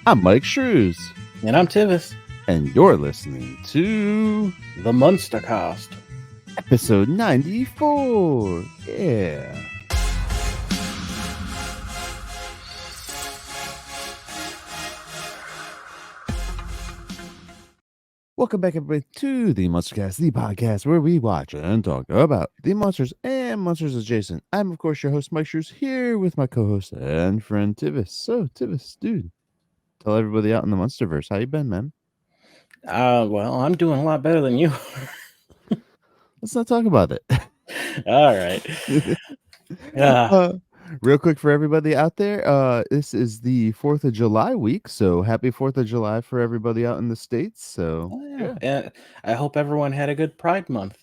I'm Myke Shrews, And I'm Tivis, and you're listening to the Munster Cast. episode 94. Yeah. Welcome back, everybody, to the Munster Cast, the podcast where we watch and talk about the monsters and monsters adjacent. I'm, of course, your host, Myke Shrews, here with my co-host and friend Tivis. So, Tivis, dude, tell everybody out in the Monsterverse, how you been, man? Well, I'm doing a lot better than you. Let's not talk about it. All right. Real quick for everybody out there, this is the 4th of July week, so happy 4th of July for everybody out in the States. So, yeah. And I hope everyone had a good Pride Month.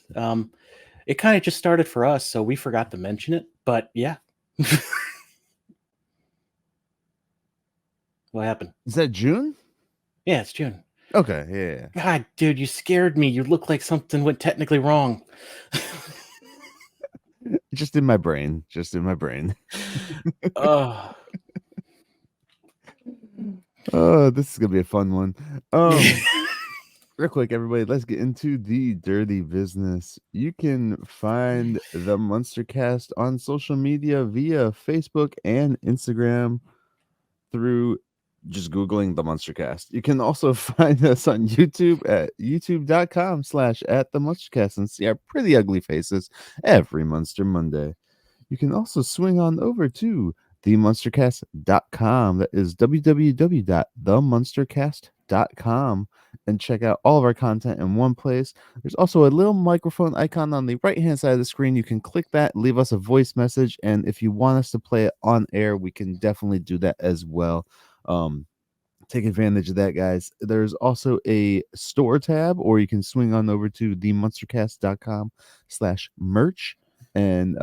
It kind of just started for us, so we forgot to mention it. But yeah. What happened? Is that June? Yeah, it's June. Okay, yeah. God, dude, you scared me. You look like something went technically wrong. Just in my brain. Oh, Oh, this is gonna be a fun one. Real quick, everybody, let's get into the dirty business. You can find the Munster Cast on social media via Facebook and Instagram through just Googling the Munster Cast. You can also find us on YouTube at youtube.com/@themunstercast and see our pretty ugly faces every Munster Monday. You can also swing on over to TheMunsterCast.com. That is www.TheMunsterCast.com, and check out all of our content in one place. There's also a little microphone icon on the right hand side of the screen. You can click that, leave us a voice message, and if you want us to play it on air, we can definitely do that as well. Take advantage of that, guys. There's also a store tab, or you can swing on over to themunstercast.com/merch, and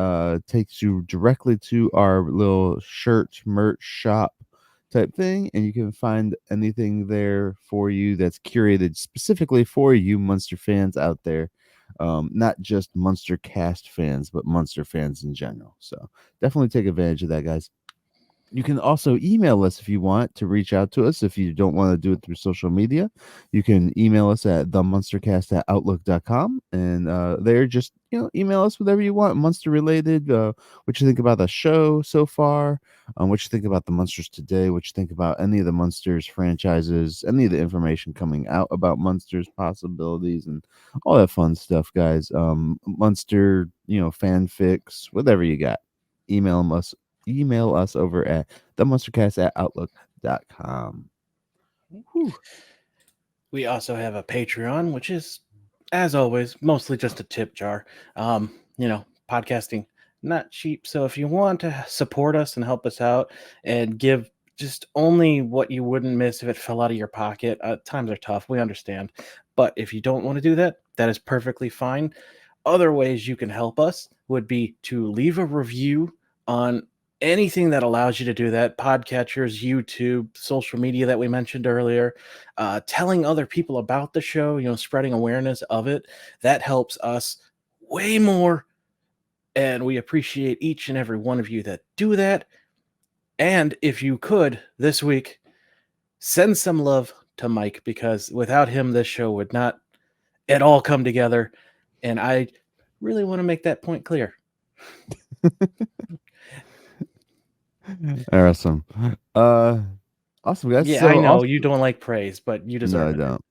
takes you directly to our little merch shop type thing, and you can find anything there for you that's curated specifically for you Munster fans out there. Not just Munster Cast fans, but Munster fans in general. So definitely take advantage of that, guys. You can also email us if you want to reach out to us. If you don't want to do it through social media, you can email us at themunstercast@outlook.com. And there, just email us whatever you want, Munster related. What you think about the show so far? What you think about the Munsters today? What you think about any of the Munsters franchises? Any of the information coming out about Munsters possibilities and all that fun stuff, guys. Munster, fanfics, whatever you got. Email us over at themunstercast@outlook.com. Whew. we also have a Patreon, which is, as always, mostly just a tip jar. Podcasting not cheap, so if you want to support us and help us out and give just only what you wouldn't miss if it fell out of your pocket, times are tough, we understand, but if you don't want to do that, that is perfectly fine. Other ways you can help us would be to leave a review on anything that allows you to do that: podcatchers, YouTube, social media that we mentioned earlier, telling other people about the show, spreading awareness of it. That helps us way more, and we appreciate each and every one of you that do that. And if you could this week, send some love to Myke, because without him this show would not at all come together, and I really want to make that point clear. Awesome. Awesome, guys. Yeah, So I know also, you don't like praise, but you no, deserve I it. don't.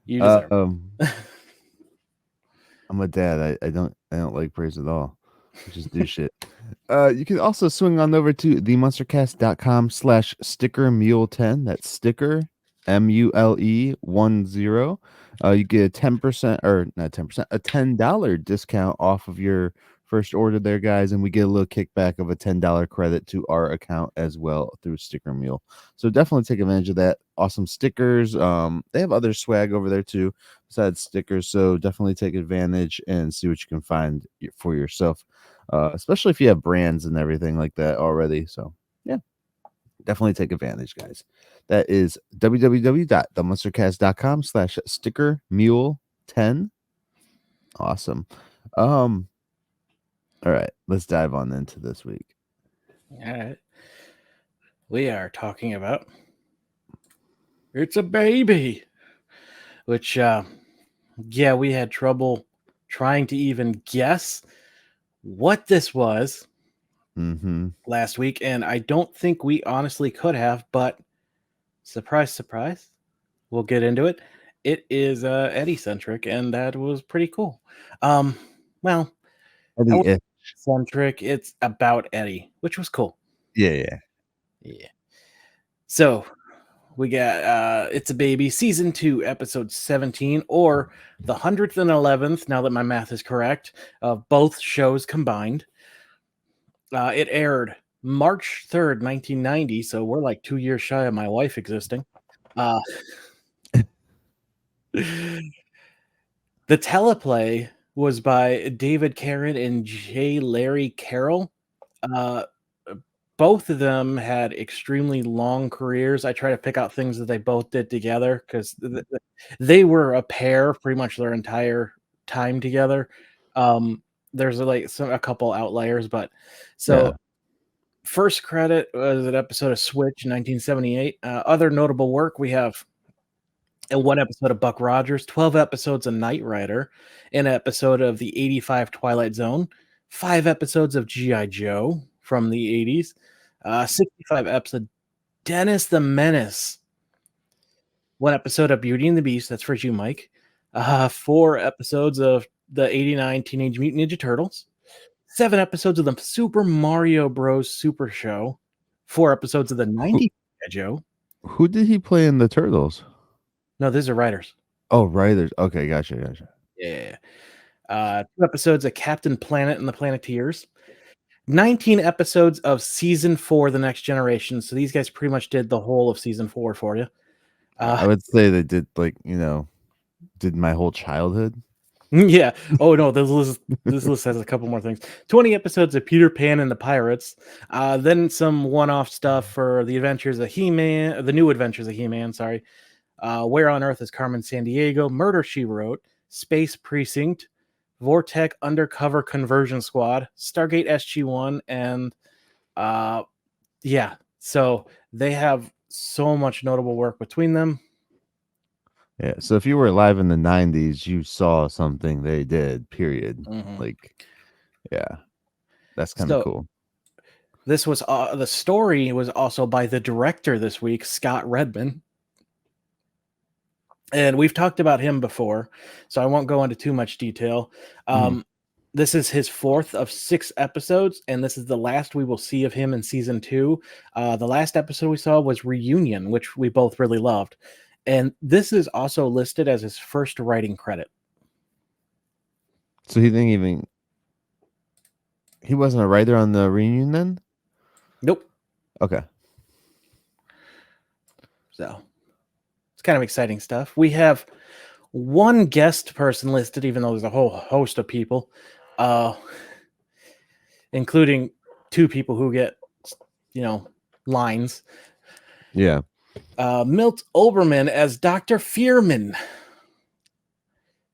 You deserve it. I'm a dad. I don't like praise at all. I just do shit. You can also swing on over to themunstercast.com/stickermule10. That's sticker MULE10. You get a 10%, or not 10%, a $10 discount off of your first order there, guys, and we get a little kickback of a $10 credit to our account as well through Sticker Mule. So definitely take advantage of that. Awesome stickers. They have other swag over there too besides stickers, so definitely take advantage and see what you can find for yourself, especially if you have brands and everything like that already. So yeah, definitely take advantage, guys. That is www.themunstercast.com/stickermule10. Awesome. All right, let's dive on into this week. All right. We are talking about It's a baby. Which, yeah, we had trouble trying to even guess what this was Mm-hmm. last week, and I don't think we honestly could have, but surprise, surprise, we'll get into it. It is Eddie centric, and that was pretty cool. Um, well, I Eddie, wouldn't say centric. It's about Eddie, which was cool. yeah. Yeah. So we got It's a Baby season 2, episode 17, or the 100th and 11th. Now that my math is correct, of both shows combined. It aired March 3rd, 1990. So we're like 2 years shy of my wife existing. Uh, the teleplay was by David Carron and J. Larry Carroll. Uh, both of them had extremely long careers. I try to pick out things that they both did together because they were a pair pretty much their entire time together. There's like a couple outliers, but Yeah. so first credit was an episode of Switch in 1978. Other notable work we have one episode of Buck Rogers, 12 episodes of Knight Rider, an episode of the 85 Twilight Zone, 5 episodes of G.I. Joe from the 80s, 65 episodes of Dennis the Menace, 1 episode of Beauty and the Beast, that's for you, Mike, 4 episodes of the 89 Teenage Mutant Ninja Turtles, 7 episodes of the Super Mario Bros. Super Show, 4 episodes of the Who 90s G.I. Joe. who did he play in the Turtles? No, these are writers. Oh, writers. Okay, gotcha. Yeah. 2 episodes of Captain Planet and the Planeteers, 19 episodes of season 4, The Next Generation. So these guys pretty much did the whole of season 4 for you. I would say they did did my whole childhood. Yeah. Oh no, this list has a couple more things. 20 episodes of Peter Pan and the Pirates. Then some one-off stuff for the Adventures of He-Man, the New Adventures of He-Man. Sorry. Where on Earth is Carmen Sandiego? Murder She Wrote, Space Precinct, Vortec Undercover Conversion Squad, Stargate SG-1, and yeah. So they have so much notable work between them. Yeah. So if you were alive in the 90s, you saw something they did, period. Mhm. Like, yeah. That's kind of So cool. this was the story was also by the director this week, Scott Redman. And we've talked about him before, so I won't go into too much detail. Mhm. This is his 4th of 6 episodes, and this is the last we will see of him in season 2. The last episode we saw was Reunion, which we both really loved. And this is also listed as his first writing credit. So he wasn't a writer on the Reunion then? Nope. Okay. So it's kind of exciting stuff. We have one guest person listed, even though there's a whole host of people, including 2 people who get, lines. Yeah. Milt Oberman as Dr. Fearman.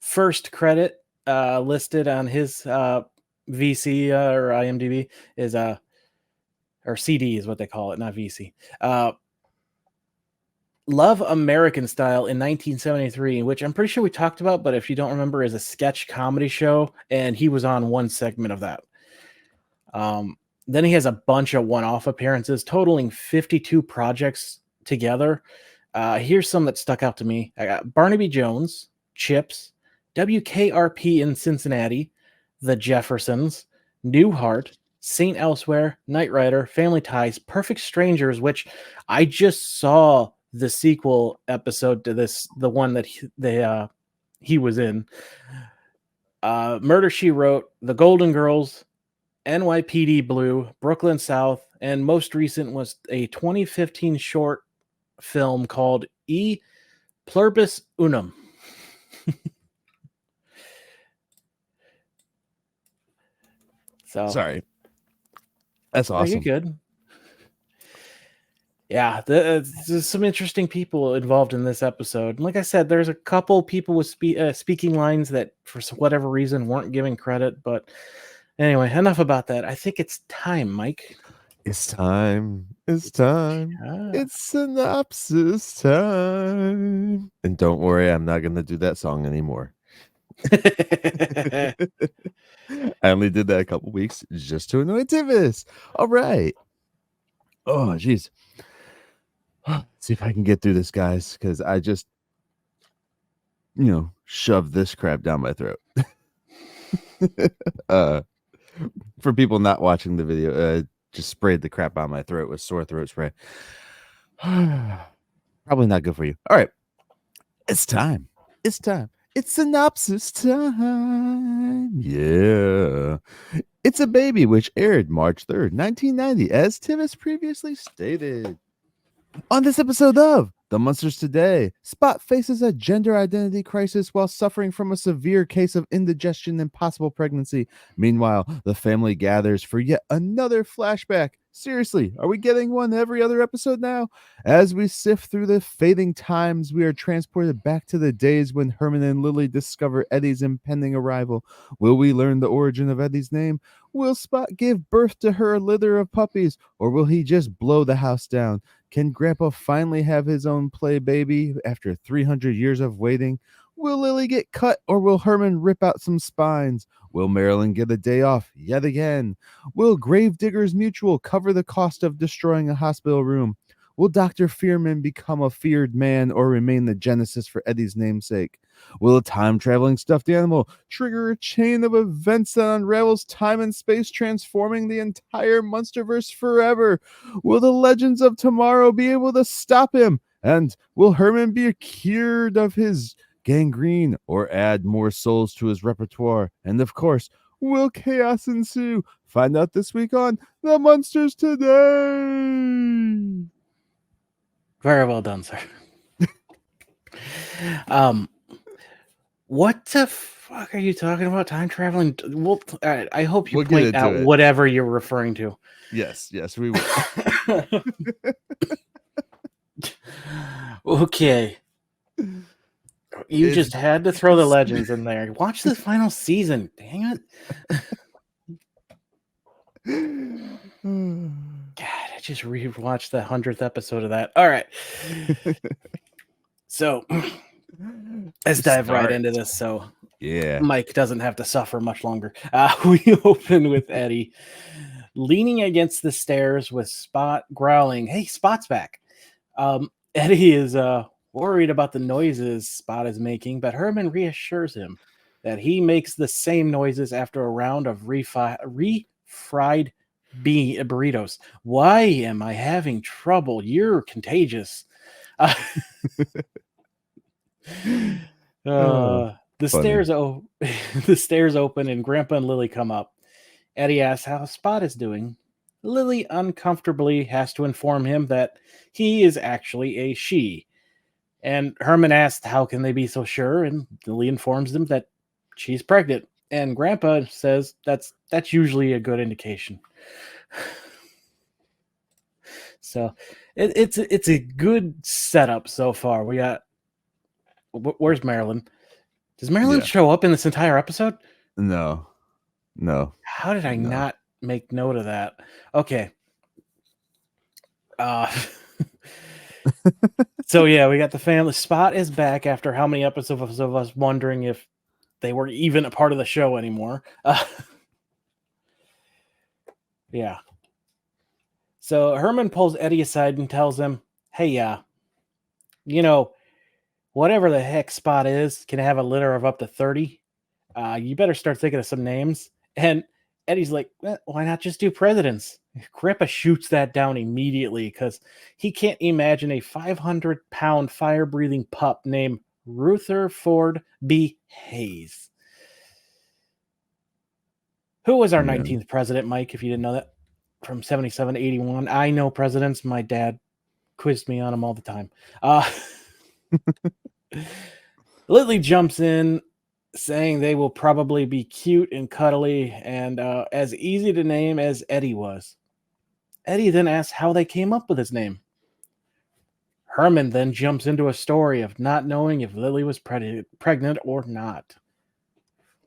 First credit listed on his VC or IMDb is or CD is what they call it, not VC. Love American Style in 1973, which I'm pretty sure we talked about, but if you don't remember, is a sketch comedy show, and he was on one segment of that. Then he has a bunch of one-off appearances, totaling 52 projects together. Here's some that stuck out to me. I got Barnaby Jones, Chips, WKRP in Cincinnati, The Jeffersons, Newhart, St. Elsewhere, Knight Rider, Family Ties, Perfect Strangers, which I just saw the sequel episode to this, the one that he was in. Murder, She Wrote, The Golden Girls, NYPD Blue, Brooklyn South, and most recent was a 2015 short film called E Pluribus Unum. So Sorry. That's no, you're awesome. good. Yeah, there's some interesting people involved in this episode. And like I said, there's a couple people with speaking lines that, for whatever reason, weren't given credit. But anyway, enough about that. I think it's time, Mike. It's time. It's time. It's synopsis time. And don't worry, I'm not going to do that song anymore. I only did that a couple weeks just to annoy Tivis. All right. Oh, jeez. See if I can get through this, guys, because I just, shoved this crap down my throat. For people not watching the video, just sprayed the crap out my throat with sore throat spray. Probably not good for you. All right. It's time. It's time. It's synopsis time. Yeah. It's a Baby, which aired March 3rd, 1990, as Tivis previously stated. On this episode of The Munsters Today, Spot faces a gender identity crisis while suffering from a severe case of indigestion and possible pregnancy. Meanwhile, the family gathers for yet another flashback. Seriously, are we getting one every other episode now? As we sift through the fading times, we are transported back to the days when Herman and Lily discover Eddie's impending arrival. Will we learn the origin of Eddie's name? Will Spot give birth to her litter of puppies, or will he just blow the house down? Can Grandpa finally have his own play baby after 300 years of waiting? Will Lily get cut, or will Herman rip out some spines? Will Marilyn get a day off yet again? Will Gravediggers Mutual cover the cost of destroying a hospital room? Will Dr. Fearman become a feared man or remain the genesis for Eddie's namesake? Will a time-traveling stuffed animal trigger a chain of events that unravels time and space, transforming the entire Munsterverse forever? Will the legends of tomorrow be able to stop him? And will Herman be cured of his gangrene or add more souls to his repertoire? And of course, will chaos ensue? Find out this week on The Munsters Today. Very well done, sir. What the fuck are you talking about? Time traveling? Well, all right, I hope you point out whatever you're referring to. Yes, we will. Okay. You just had to throw the legends in there. Watch the final season. Dang it. God, I just rewatched the 100th episode of that. All right. So let's dive right into this. So yeah, Myke doesn't have to suffer much longer. We open with Eddie leaning against the stairs with Spot growling, "Hey, Spot's back." Eddie is worried about the noises Spot is making, but Herman reassures him that he makes the same noises after a round of refried burritos. Why am I having trouble? You're contagious. The stairs open and Grandpa and Lily come up. Eddie asks how Spot is doing. Lily uncomfortably has to inform him that he is actually a she. And Herman asks how can they be so sure, and Lily informs them that she's pregnant. And Grandpa says that's usually a good indication. So it's a good setup so far. We got where's Marilyn? Does Marilyn show up in this entire episode? No. How did I not make note of that? Okay. So yeah, we got the family. Spot is back after how many episodes of us wondering if they were even a part of the show anymore. Yeah. So Herman pulls Eddie aside and tells him, "Hey, whatever the heck Spot is can have a litter of up to 30. You better start thinking of some names." And Eddie's like, why not just do presidents? Grandpa shoots that down immediately because he can't imagine a 500-pound fire-breathing pup named Rutherford B. Hayes. Who was our 19th president, Myke, if you didn't know that? From 77 to 81. I know presidents. My dad quizzed me on them all the time. Lily jumps in, saying they will probably be cute and cuddly and as easy to name as Eddie was. Eddie then asks how they came up with his name. Herman then jumps into a story of not knowing if Lily was pregnant or not.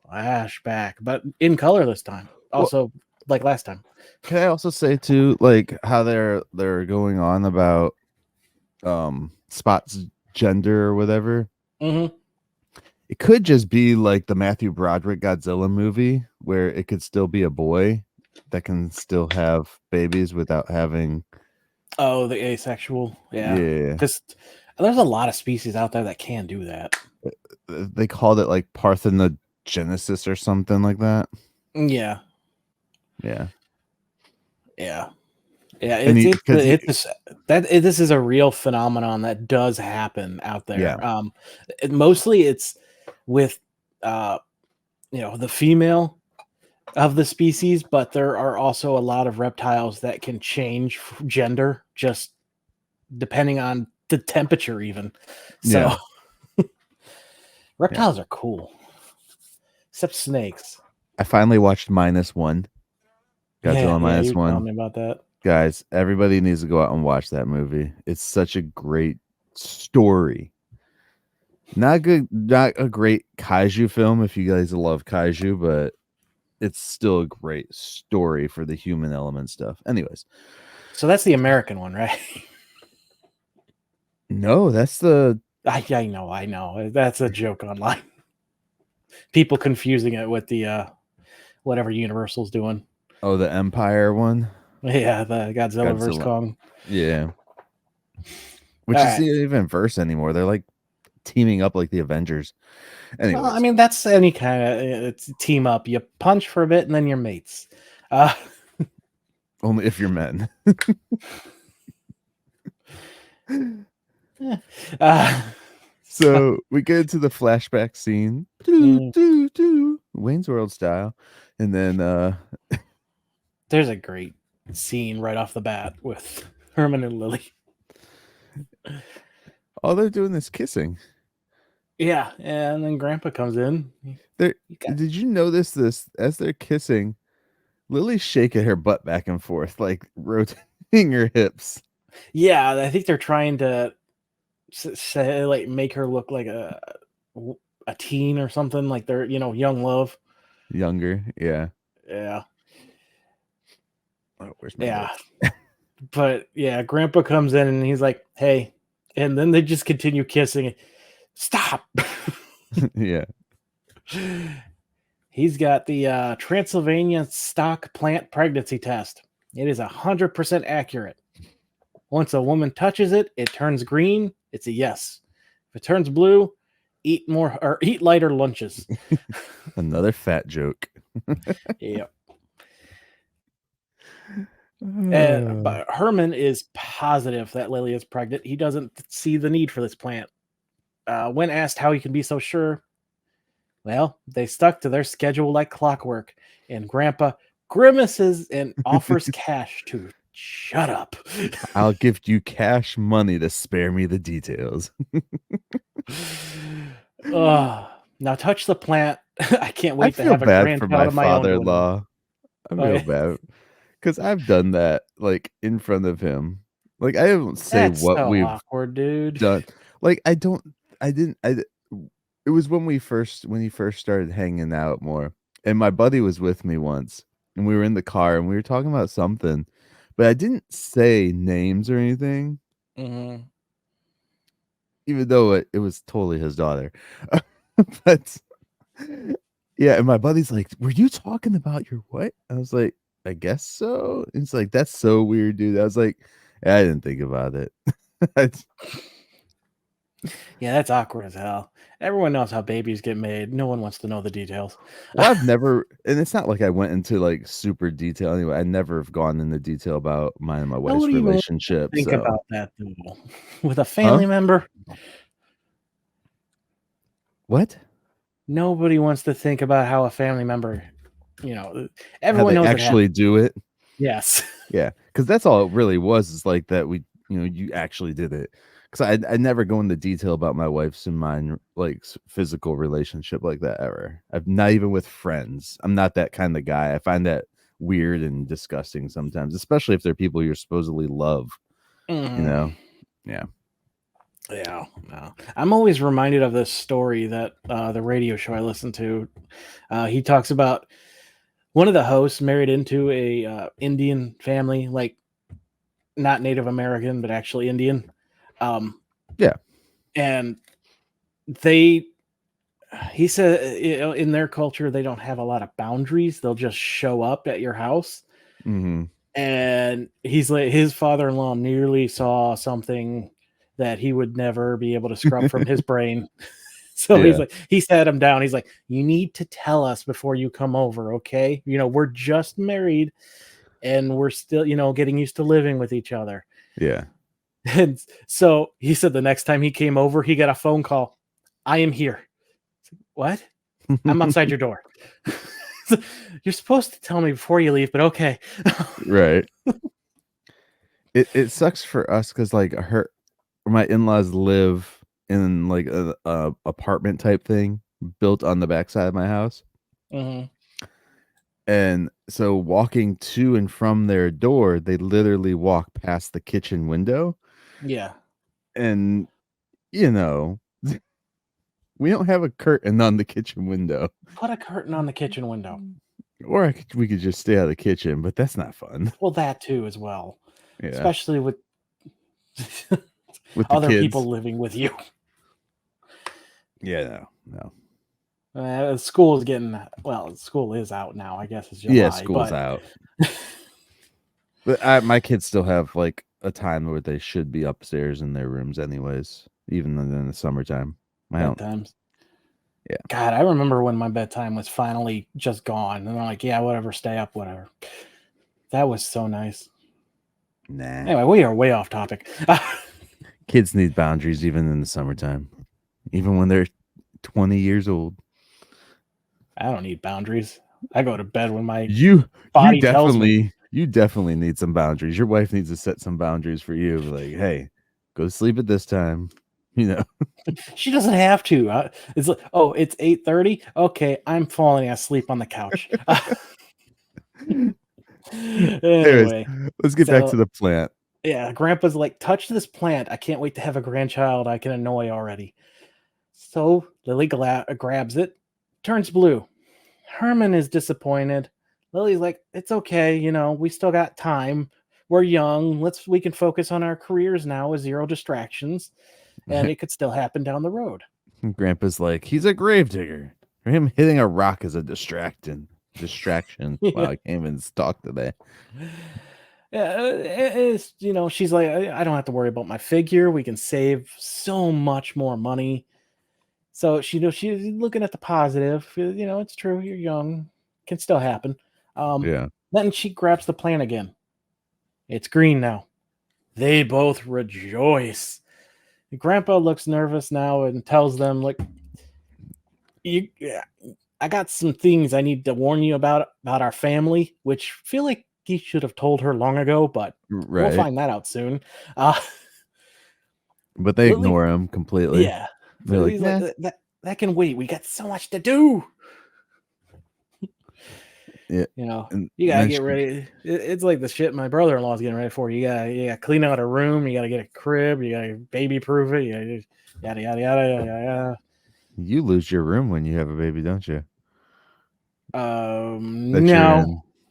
Flashback, but in color this time. Also, like last time. Can I also say too, like how they're going on about Spot's gender or whatever? Mm-hmm. It could just be like the Matthew Broderick Godzilla movie where it could still be a boy that can still have babies without having. Oh, the asexual. Yeah. Yeah, Because there's a lot of species out there that can do that. they called it like parthenogenesis or something like that. Yeah. Yeah, Yeah. Yeah. and because This is a real phenomenon that does happen out yeah, there. Mostly it's with, uh, the female of the species, but there are also a lot of reptiles that can change gender just depending on the temperature, even. So yeah, yeah. reptiles are cool, except snakes. I finally watched -1, Yeah, Godzilla yeah, you minus were telling one. me about that. Guys, everybody needs to go out and watch that movie. It's such a great story. Not a great kaiju film if you guys love kaiju, but it's still a great story for the human element stuff. Anyways, So that's the American one, right? no, that's the I know. That's a joke online. People confusing it with the whatever Universal's doing. the Empire one. Yeah, the Godzilla vs Godzilla. Kong. Yeah. All Which is right. even verse anymore. They're like teaming up like the Avengers. Well, I Anyways, mean, that's any kind of it's team up. You punch for a bit and then you're mates. Uh, only if you're men. uh, so, So we get into the flashback scene, mm, Wayne's World style, and then there's a great scene right off the bat with Herman and Lily. all they're doing is kissing. Yeah, and then Grandpa comes in. They're, You got- did you notice this as they're kissing? Lily's shaking her butt back and forth, like rotating her hips. Yeah, I think they're trying to say like make her look like a teen or something. Like they're young love. Younger, yeah. Yeah, Oh, where's my yeah. notes? But yeah, Grandpa comes in and he's like, "Hey," and then they just continue kissing. Stop. Yeah. He's got the Transylvania stock plant pregnancy test. It is 100% accurate. Once a woman touches it, it turns green. It's a yes. If it turns blue, eat lighter lunches. Another fat joke. Yeah. And but Herman is positive that Lily is pregnant. He doesn't see the need for this plant. When asked how he can be so sure, well, they stuck to their schedule like clockwork, and Grandpa grimaces and offers cash to shut up. I'll give you cash money to spare me the details. Now touch the plant. I can't I wait to feel have a bad for grandchild my of my own doing it. father-in-law. I Oh, feel yeah. bad because I've done that like in front of him. Like I don't say That's what so we've awkward, dude. done. Like I didn't. It was when he first started hanging out more, and my buddy was with me once, and we were in the car and we were talking about something, but I didn't say names or anything, Mhm. even though it was totally his daughter. But yeah, and my buddy's like, "Were you talking about your what?" I was like, "I guess so." And it's like, "That's so weird, dude." I was like, "Yeah, I didn't think about it." Yeah, that's awkward as hell. Everyone knows how babies get made. No one wants to know the details. Well, I've never, and it's not like I went into like super detail anyway. I never have gone into detail about mine and my wife's Nobody even wants to relationship. think So, about that though. With a huh? family member, What? nobody wants to think about how a family member, you know, How everyone they knows it actually happened. do it? Yes. Yeah, because that's all it really was. Is like that you actually did it. Because I never go into detail about my wife's and mine like physical relationship like that ever. I've not even with friends. I'm not that kind of guy. I find that weird and disgusting sometimes, especially if they're people you're supposedly love. You Mhm. know? Yeah. Yeah, no. I'm always reminded of this story that the radio show I listen to. He talks about one of the hosts married into a Indian family, like not Native American, but actually Indian. Yeah. And he said, in their culture, they don't have a lot of boundaries. They'll just show up at your house. Mm-hmm. And he's like, his father-in-law nearly saw something that he would never be able to scrub from his brain. So he's Yeah. like, he sat him down. He's like, you need to tell us before you come over, okay? We're just married and we're still, getting used to living with each other. Yeah. And so he said the next time he came over, he got a phone call. I am here. What? I'm outside your door. You're supposed to tell me before you leave, but okay. Right. It sucks for us because like my in-laws live in like a apartment type thing built on the backside of my house. Mm-hmm. And so walking to and from their door, they literally walk past the kitchen window. Yeah. And, you know, we don't have a curtain on the kitchen window. Put a curtain on the kitchen window. Or we could just stay out of the kitchen, but that's not fun. Well, that too as well. Yeah. Especially with With the other kids. people living with you. Yeah, no. School is school is out now. I guess it's July. Yeah, school's out. But my kids still have like a time where they should be upstairs in their rooms anyways, even in the summertime. Bedtimes. Yeah. God, I remember when my bedtime was finally just gone. And I'm like, yeah, whatever, stay up, whatever. That was so nice. Nah. Anyway, we are way off topic. Kids need boundaries even in the summertime. Even when they're 20 years old. I don't need boundaries. I go to bed when my body tells me. You definitely need some boundaries. Your wife needs to set some boundaries for you. Like, hey, go to sleep at this time. She doesn't have to. It's like, oh, it's 8:30. Okay, I'm falling asleep on the couch. Anyway, let's get back to the plant. Yeah, Grandpa's like, touch this plant. I can't wait to have a grandchild I can annoy already. So Lily grabs it, turns blue. Herman is disappointed. Lily's like, it's okay, we still got time. We're young. We can focus on our careers now with zero distractions. And it could still happen down the road. Grandpa's like, he's a gravedigger. For him, hitting a rock is a distraction. Yeah. Wow, I can't even talk today. Yeah, she's like, I don't have to worry about my figure. We can save so much more money. So she's looking at the positive. It's true. You're young. Can still happen. Yeah. Then she grabs the plant again. It's green now. They both rejoice. Grandpa looks nervous now and tells them, like, I got some things I need to warn you about our family, which I feel like he should have told her long ago, but we'll find that out soon. But they ignore him completely. Yeah. They're like, that can wait. We got so much to do. Yeah. You gotta get ready. It's like the shit my brother-in-law is getting ready for. You gotta clean out a room. You gotta get a crib. You gotta baby proof it. You gotta yada yada yada. You lose your room when you have a baby, don't you?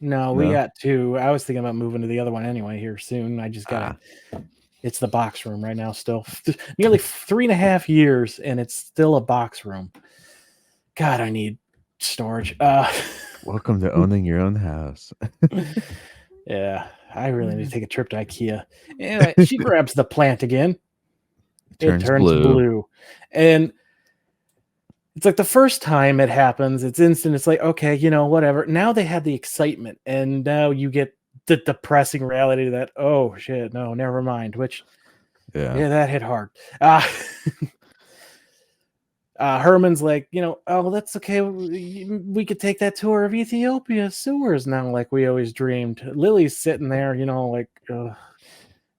No, we got two. I was thinking about moving to the other one anyway here soon. I just gotta. It's the box room right now. Still, nearly 3.5 years, and it's still a box room. God, I need storage. Welcome to owning your own house. Yeah, I really need to take a trip to IKEA. Anyway, she grabs the plant again. It turns blue. And it's like the first time it happens, it's instant. It's like, okay, whatever. Now they had the excitement, and now you get the depressing reality that, oh, shit, no, never mind. Which, yeah that hit hard. Herman's like, oh, that's okay. We could take that tour of Ethiopia sewers now, like we always dreamed. Lily's sitting there, like,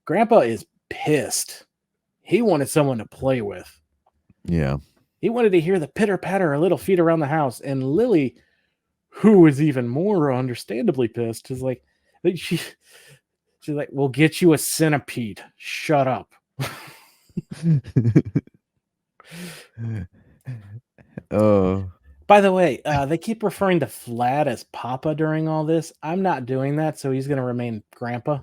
Grandpa is pissed. He wanted someone to play with. Yeah. He wanted to hear the pitter patter of little feet around the house. And Lily, who is even more understandably pissed, is like, she's like, we'll get you a centipede. Shut up. Oh, By the way, they keep referring to Vlad as Papa during all this. I'm not doing that, so he's going to remain Grandpa.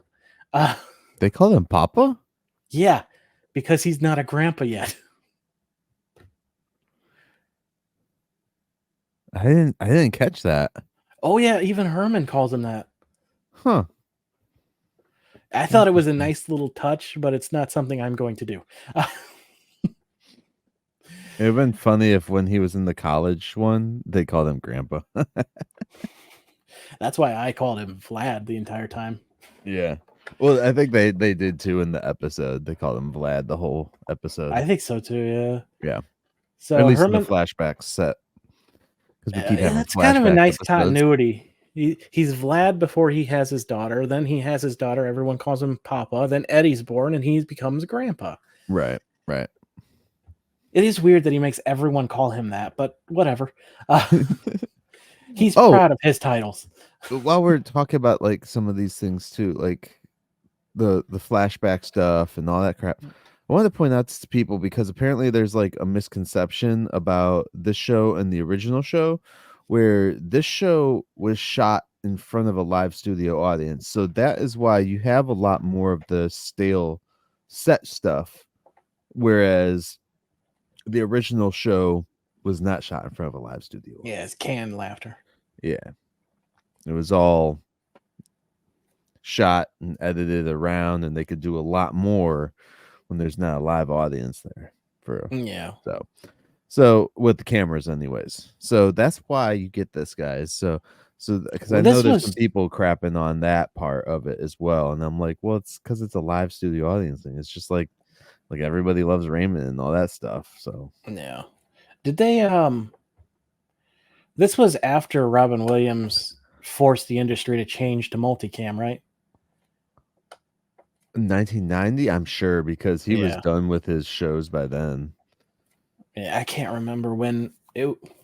They call him Papa? Yeah, because he's not a grandpa yet. I didn't catch that. Oh yeah, even Herman calls him that. Huh. I thought it was a nice little touch, but it's not something I'm going to do. It would have been funny if when he was in the college one, they called him Grandpa. That's why I called him Vlad the entire time. Yeah. Well, I think they did too in the episode. They called him Vlad the whole episode. I think so too. Yeah. Yeah. So At least Herman, in the flashback set. Because we keep having that's kind of a flashback nice episodes. continuity. He's Vlad before he has his daughter. Then he has his daughter. Everyone calls him Papa. Then Eddie's born, and he becomes Grandpa. Right. It is weird that he makes everyone call him that, but whatever. He's proud of his titles. While we're talking about like some of these things too, like the flashback stuff and all that crap, I wanted to point out to people because apparently there's like a misconception about this show and the original show, where this show was shot in front of a live studio audience. So that is why you have a lot more of the stale set stuff, whereas the original show was not shot in front of a live studio audience. Yeah, it's canned laughter. Yeah. It was all shot and edited around, and they could do a lot more when there's not a live audience there. So with the cameras anyways. So that's why you get this, guys. So because I know there's some people crapping on that part of it as well, and I'm like, well, it's because it's a live studio audience thing. It's just like everybody loves Raymond and all that stuff. So yeah. Did they this was after Robin Williams forced the industry to change to multicam, right? 1990, I'm sure, because he was done with his shows by then. Yeah, I can't remember when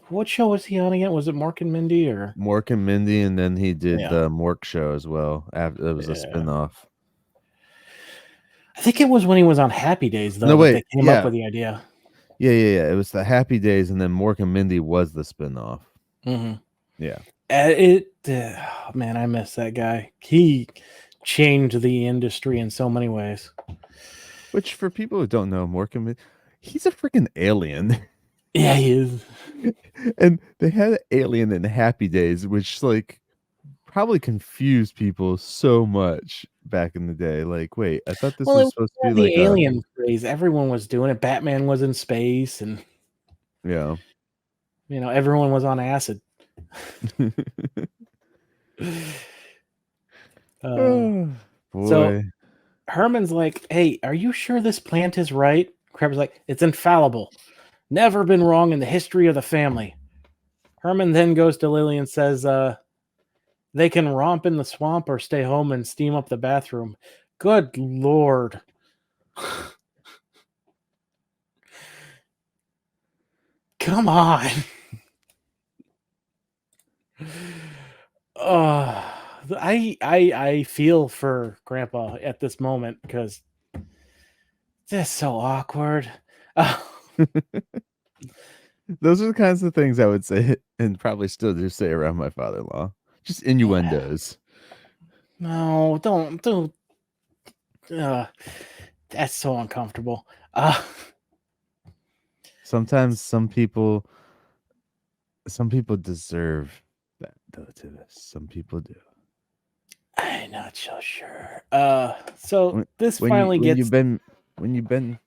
what show was he on again? Was it Mork and Mindy or Mork and Mindy, and then he did the Mork show as well. After it was a spin-off. I think it was when he was on Happy Days though. That they came up with the idea. Yeah. It was the Happy Days, and then Mork and Mindy was the spin-off. Mm-hmm. Yeah. Man, I miss that guy. He changed the industry in so many ways. Which, for people who don't know, Mork and Mindy, he's a freaking alien. Yeah, he is. And they had an alien in Happy Days, which like probably confused people so much back in the day. Like, wait, I thought this was supposed to be the alien craze. Everyone was doing it. Batman was in space, and everyone was on acid. Boy. So Herman's like, "Hey, are you sure this plant is right?" Crabber's like, "It's infallible. Never been wrong in the history of the family." Herman then goes to Lily and says, they can romp in the swamp or stay home and steam up the bathroom. Good Lord. Come on. I feel for Grandpa at this moment because this is so awkward. Those are the kinds of things I would say and probably still do say around my father-in-law. Just innuendos. No, don't. That's so uncomfortable. Sometimes some people deserve that, though, Tivis. Some people do. I'm not so sure. So this finally gets when you've been,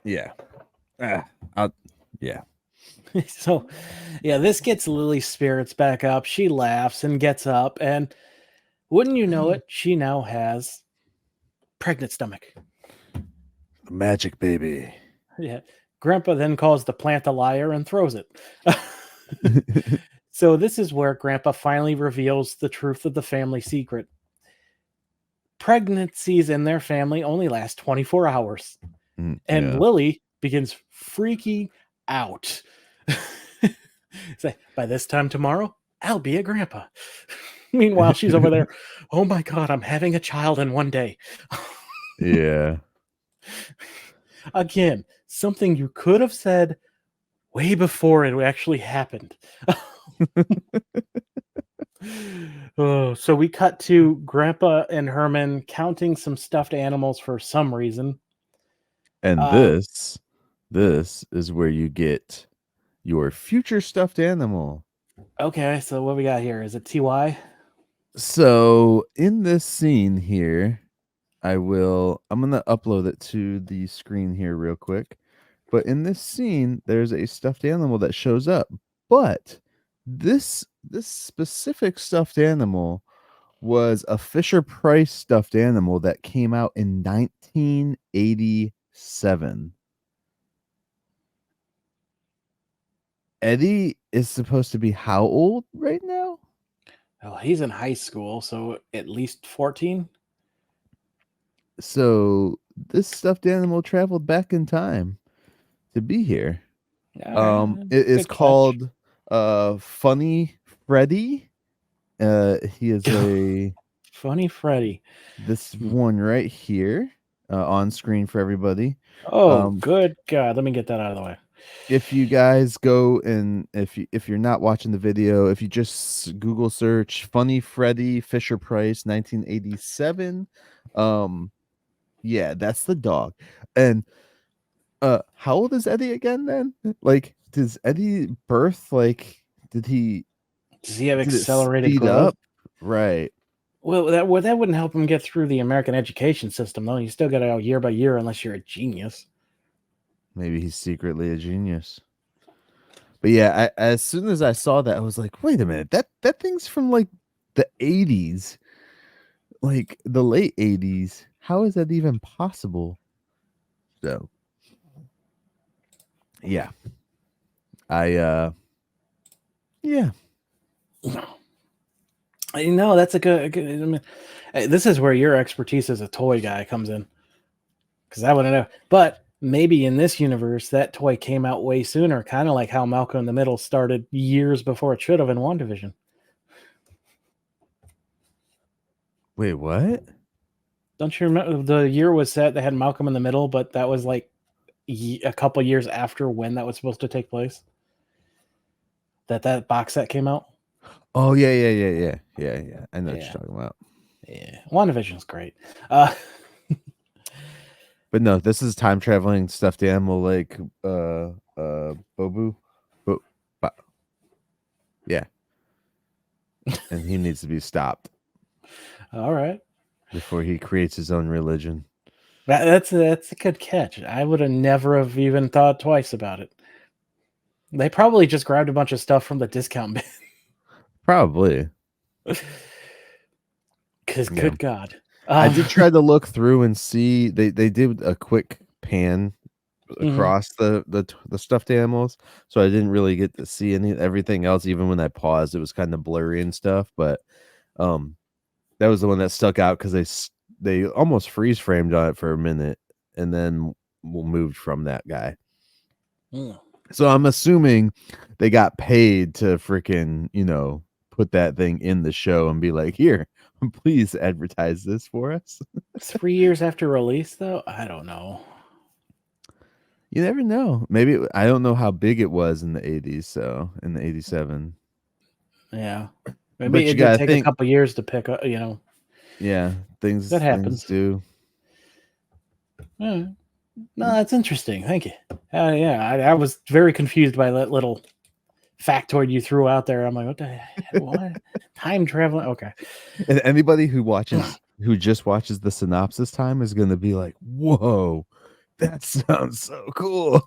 yeah. Yeah. So, this gets Lily's spirits back up. She laughs and gets up, and wouldn't you know it, she now has pregnant stomach. Magic baby. Yeah. Grandpa then calls the plant a liar and throws it. So this is where Grandpa finally reveals the truth of the family secret. Pregnancies in their family only last 24 hours. And Lily begins freaking out. Say, by this time tomorrow, I'll be a grandpa. Meanwhile, she's over there. Oh my God, I'm having a child in one day. Yeah. Again, something you could have said way before it actually happened. Oh, so we cut to Grandpa and Herman counting some stuffed animals for some reason. And Uh, this is where you get your future stuffed animal. okay, so what we got here? Is it TY? So in this scene here, I'm gonna upload it to the screen here real quick. But in this scene, there's a stuffed animal that shows up. But this specific stuffed animal was a Fisher Price stuffed animal that came out in 1987. Eddie is supposed to be how old right now? Oh, he's in high school, so at least 14. So this stuffed animal traveled back in time to be here. All right, It is good catch. called Funny Freddy. He is a Funny Freddy. this Hmm. one right here on screen for everybody. Oh, Um, good God! Let me get that out of the way. if you guys go and if you're not watching the video, if you just Google search Funny Freddy Fisher Price 1987, yeah, that's the dog. And how old is Eddie again then? Like, does Eddie birth like Does he have did it accelerated speed growth? up? Right. Well, that wouldn't help him get through the American education system, though. You still got to go year by year, unless you're a genius. Maybe he's secretly a genius. But yeah, as soon as I saw that, I was like, wait a minute, that thing's from like the 80s, like the late 80s. How is that even possible? So yeah. Yeah. You know, that's a good. I mean, this is where your expertise as a toy guy comes in, because I want to know. But maybe in this universe, that toy came out way sooner, kind of like how Malcolm in the Middle started years before it should have in WandaVision. Wait, what? Don't you remember the year was set? They had Malcolm in the Middle, but that was like a couple years after when that was supposed to take place. That box set came out. Oh yeah. I know what Yeah, you're talking about. yeah. WandaVision's great. Uh, But no, this is time traveling stuffed animal like Bobu. Bo- Bo- yeah. And he needs to be stopped all right. before he creates his own religion. That's a good catch. I would have never have even thought twice about it. They probably just grabbed a bunch of stuff from the discount bin. Probably. Because Yeah. good God. I did try to look through and see they did a quick pan across the stuffed animals, so I didn't really get to see everything else. Even when I paused, it was kind of blurry and stuff. But that was the one that stuck out because they almost freeze framed on it for a minute, and then moved from that guy. Mm. So I'm assuming they got paid to freaking put that thing in the show and be like, here, please advertise this for us. 3 years after release, though? I don't know. You never know. Maybe I don't know how big it was in the 80s, so in the 87. Yeah. Maybe But it you did gotta take a think, couple years to pick up, yeah, That things happens. do. No, that's interesting. Thank you. Yeah, I was very confused by that little factoid you threw out there. I'm like, what the hell? What? Time traveling? Okay. And anybody who just watches the synopsis time is gonna be like, whoa, that sounds so cool.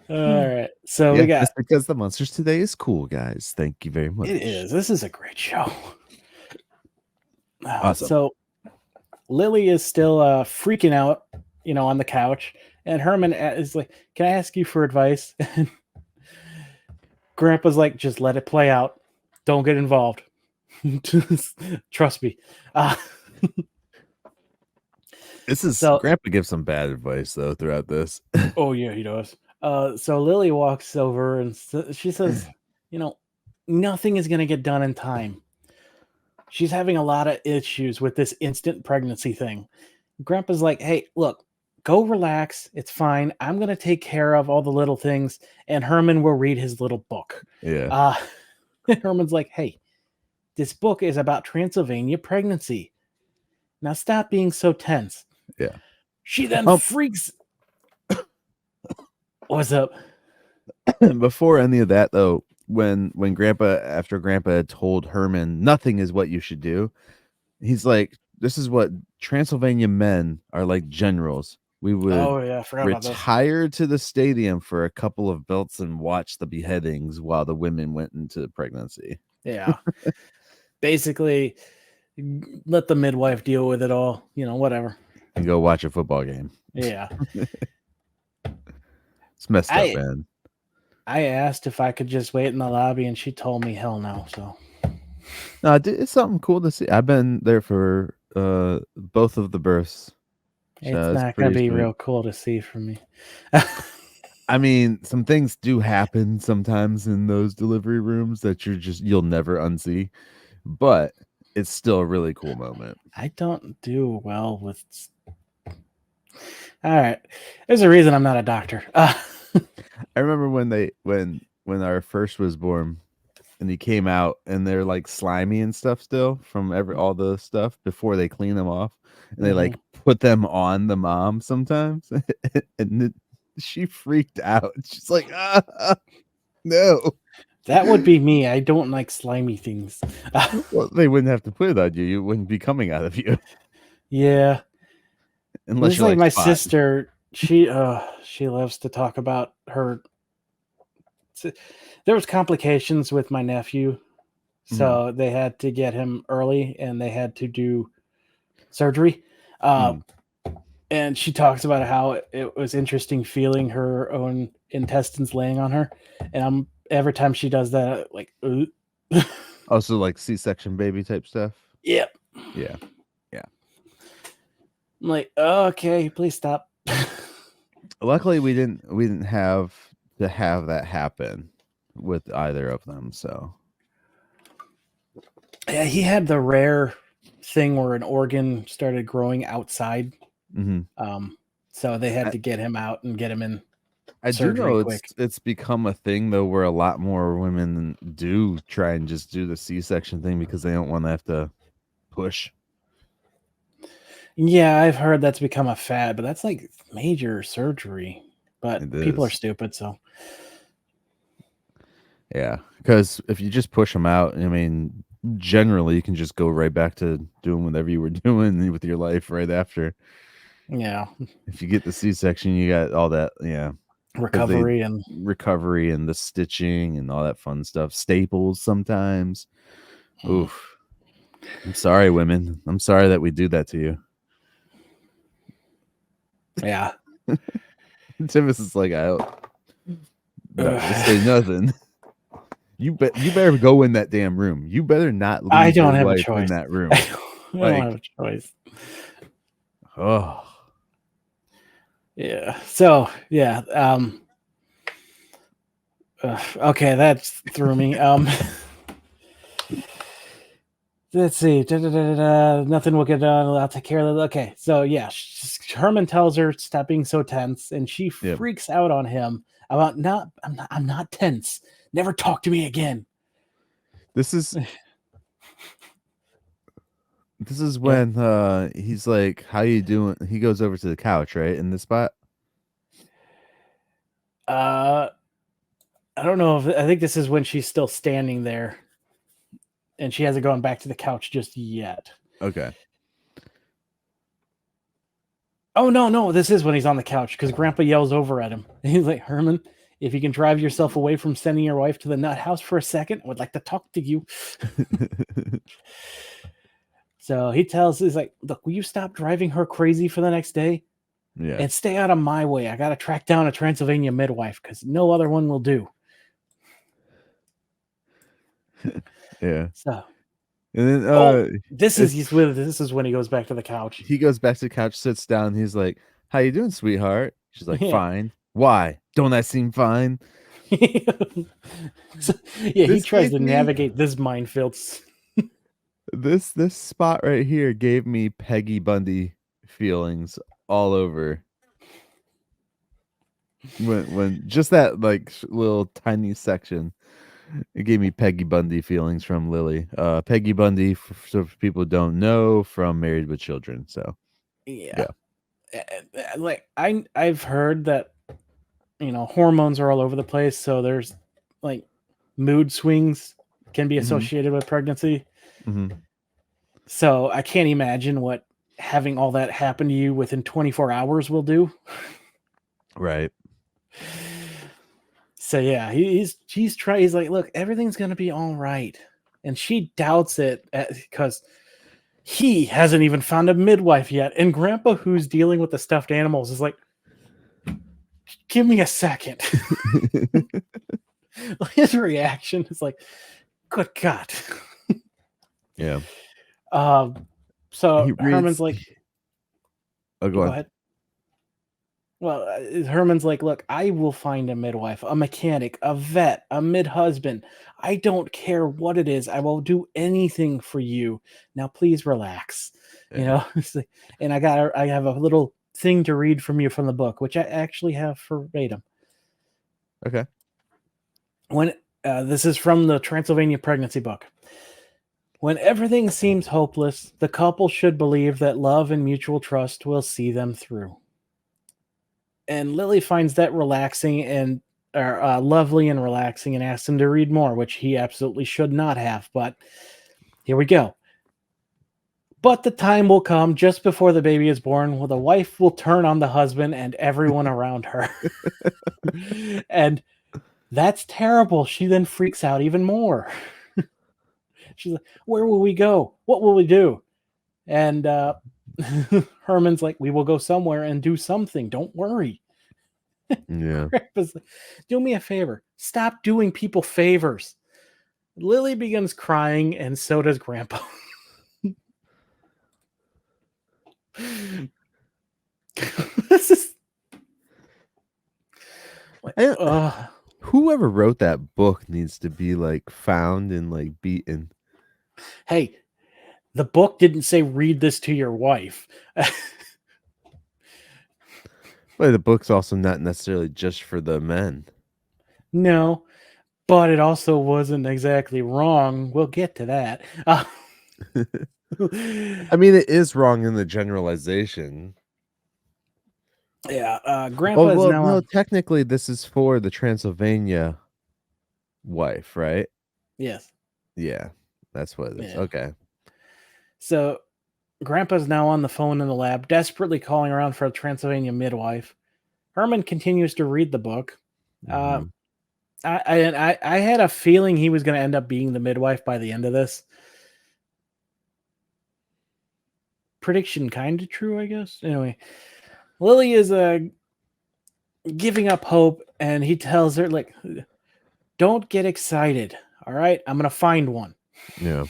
All right. So we Yeah, got just because the Munsters Today is cool, guys. Thank you very much. it is. This is a great show. Awesome. So Lily is still freaking out, on the couch, and Herman is like, "Can I ask you for advice?" And Grandpa's like, "Just let it play out. Don't get involved. Trust me." This is So, Grandpa gives some bad advice though throughout this. oh yeah, he does. So Lily walks over and she says, nothing is gonna get done in time. She's having a lot of issues with this instant pregnancy thing. Grandpa's like, "Hey, look, go relax. It's fine. I'm going to take care of all the little things, and Herman will read his little book. Yeah. Herman's like, hey, this book is about Transylvania pregnancy. Now stop being so tense. Yeah. She then Um, freaks. What's up? Before any of that, though, when after Grandpa had told Herman nothing is what you should do, he's like, "This is what Transylvania men are like generals. We would Oh, yeah, I forgot about this. retire to the stadium for a couple of belts and watch the beheadings while the women went into pregnancy." Yeah. Basically, let the midwife deal with it all. Whatever. And go watch a football game. Yeah. It's messed up, man. I asked if I could just wait in the lobby, and she told me hell no. So No, it's something cool to see. I've been there for both of the births. it's not going to be real cool to see for me. I mean, some things do happen sometimes in those delivery rooms that you'll never unsee, but it's still a really cool moment. I don't do well with. All right, there's a reason I'm not a doctor. I remember when our first was born, and he came out, and they're like slimy and stuff still from all the stuff before they clean them off, and they like put them on the mom sometimes, and she freaked out. She's like, no. That would be me. I don't like slimy things. Well, they wouldn't have to put it on you. It wouldn't be coming out of you. Yeah. Unless you're like my Spot. sister, she loves to talk about her. There was complications with my nephew, so they had to get him early, and they had to do surgery. And she talks about how it was interesting feeling her own intestines laying on her, and every time she does that, like, also like C-section baby type stuff. Yep. Yeah. I'm like, oh, okay, please stop. Luckily, we didn't have to have that happen with either of them. So yeah, he had the rare thing where an organ started growing outside. So they had to get him out and get him in. I do know it's become a thing though, where a lot more women do try and just do the C-section thing because they don't want to have to push. Yeah, I've heard that's become a fad, but that's like major surgery. But people are stupid, so. Yeah, because if you just push them out, I mean, generally you can just go right back to doing whatever you were doing with your life right after. Yeah. If you get the C-section, you got all that, recovery and the stitching and all that fun stuff. Staples sometimes. Oof. I'm sorry, women. I'm sorry that we do that to you. Yeah. Tivis is like, I don't say nothing. You better go in that damn room. You better not leave I don't your have wife a choice in that room. I don't have a choice. Oh. Yeah. So, yeah. Okay, that threw me. Let's see. Nothing will get done. I'll take care of it. Okay, so yeah, Herman tells her stop being so tense, and she freaks out on him about I'm not tense. Never talk to me again. This is when he's like, "How you doing?" He goes over to the couch, right, in this spot. I don't know I think this is when she's still standing there. And she hasn't gone back to the couch just yet. Okay. Oh, no. This is when he's on the couch because Grandpa yells over at him. He's like, Herman, if you can drive yourself away from sending your wife to the nut house for a second, I would like to talk to you. So he's like, look, will you stop driving her crazy for the next day? Yeah. And stay out of my way. I got to track down a Transylvania midwife because no other one will do. Yeah. So. And then this is when he goes back to the couch. He goes back to the couch, sits down. He's like, "How you doing, sweetheart?" She's like, "Fine." Why? Don't I seem fine? So, he tries to navigate this minefield. This spot right here gave me Peggy Bundy feelings all over. when just that like little tiny section, it gave me Peggy Bundy feelings from Lily. Peggy Bundy, so for people who don't know, from Married with Children. So Yeah. yeah. Like I've heard that hormones are all over the place, so there's like mood swings can be Hmm. associated with pregnancy. Hmm. So I can't imagine what having all that happen to you within 24 hours will do. Right. So yeah, he's trying. He's like, look, everything's gonna be all right, and she doubts it because he hasn't even found a midwife yet. And Grandpa, who's dealing with the stuffed animals, is like, give me a second. His reaction is like, good God. Yeah. So He Herman's reads. like, Oh, go go on. ahead. Well, Herman's like, look, I will find a midwife, a mechanic, a vet, a mid husband. I don't care what it is. I will do anything for you. Now, please relax. Yeah. It's like, and I have a little thing to read from you from the book, which I actually have verbatim. Okay. When this is from the Transylvania pregnancy book. When everything seems hopeless, the couple should believe that love and mutual trust will see them through. And Lily finds that relaxing and lovely and relaxing, and asks him to read more, which he absolutely should not have. But here we go. But the time will come just before the baby is born where the wife will turn on the husband and everyone around her. And that's terrible. She then freaks out even more. She's like, where will we go? What will we do? And Herman's like, we will go somewhere and do something. Don't worry. Yeah. Grandpa's like, do me a favor. Stop doing people favors. Lily begins crying, and so does Grandpa. This is like, I, whoever wrote that book needs to be like found and like beaten. hey, the book didn't say read this to your wife. But the book's also not necessarily just for the men. No, but it also wasn't exactly wrong. We'll get to that. I mean, it is wrong in the generalization. Yeah, Oh, Grandpa is well, now no, on. technically, this is for the Transylvania wife, right? Yes, Yeah, that's what it is. yeah. Okay. So Grandpa's now on the phone in the lab, desperately calling around for a Transylvania midwife. Herman continues to read the book. Uh, Hmm. I had a feeling he was going to end up being the midwife by the end of this. Prediction kind of true, I guess. Anyway, Lily is giving up hope, and he tells her, like, don't get excited. All right, I'm going to find one. Yeah.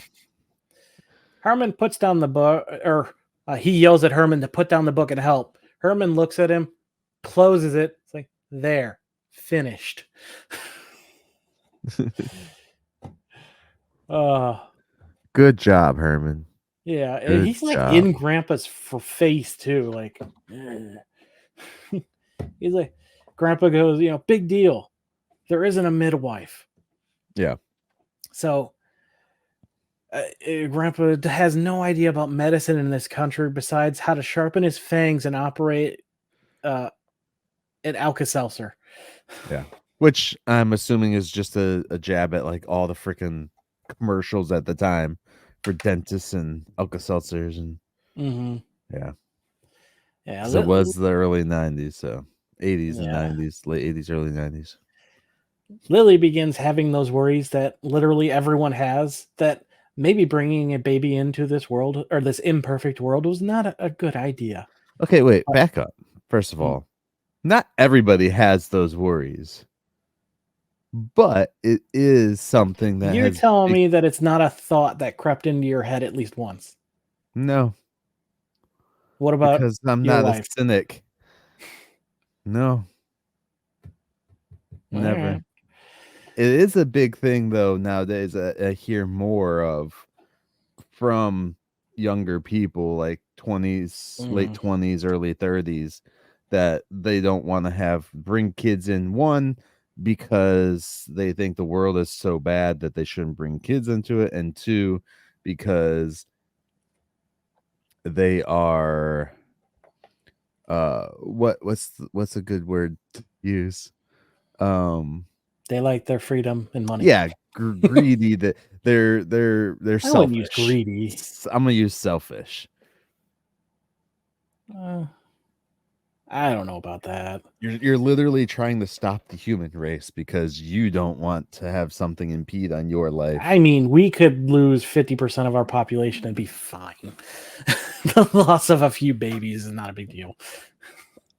Herman puts down the book, or he yells at Herman to put down the book and help. Herman looks at him, closes it. It's like, there, finished. uh Good job, Herman. yeah, and Good he's like job. in Grandpa's face too, like he's like, Grandpa goes, big deal, there isn't a midwife. Yeah. So Grandpa has no idea about medicine in this country besides how to sharpen his fangs and operate uh an Alka-Seltzer. Yeah. Which I'm assuming is just a jab at like all the freaking commercials at the time for dentists and Alka Seltzers and Mm-hmm. yeah. Yeah, Because it was the early 90s, so 80s and yeah. 90s, late 80s, early 90s. Lily begins having those worries that literally everyone has, that maybe bringing a baby into this world, or this imperfect world, was not a good idea. Okay, wait, back up. First of Mm. all, not everybody has those worries, but it is something that You're has telling me that it's not a thought that crept into your head at least once. no, What about because I'm your not a wife? cynic. No, All right. never. It is a big thing though nowadays. I hear more of from younger people, like 20s, late Mm. 20s, early 30s, that they don't want to bring kids in. One, because they think the world is so bad that they shouldn't bring kids into it, and two, because they are what's a good word to use? They like their freedom and money. Yeah, greedy. That they're I wouldn't use selfish. greedy. I'm gonna use selfish. I don't know about that. You're literally trying to stop the human race because you don't want to have something impede on your life. I mean, we could lose 50% of our population and be fine. The loss of a few babies is not a big deal.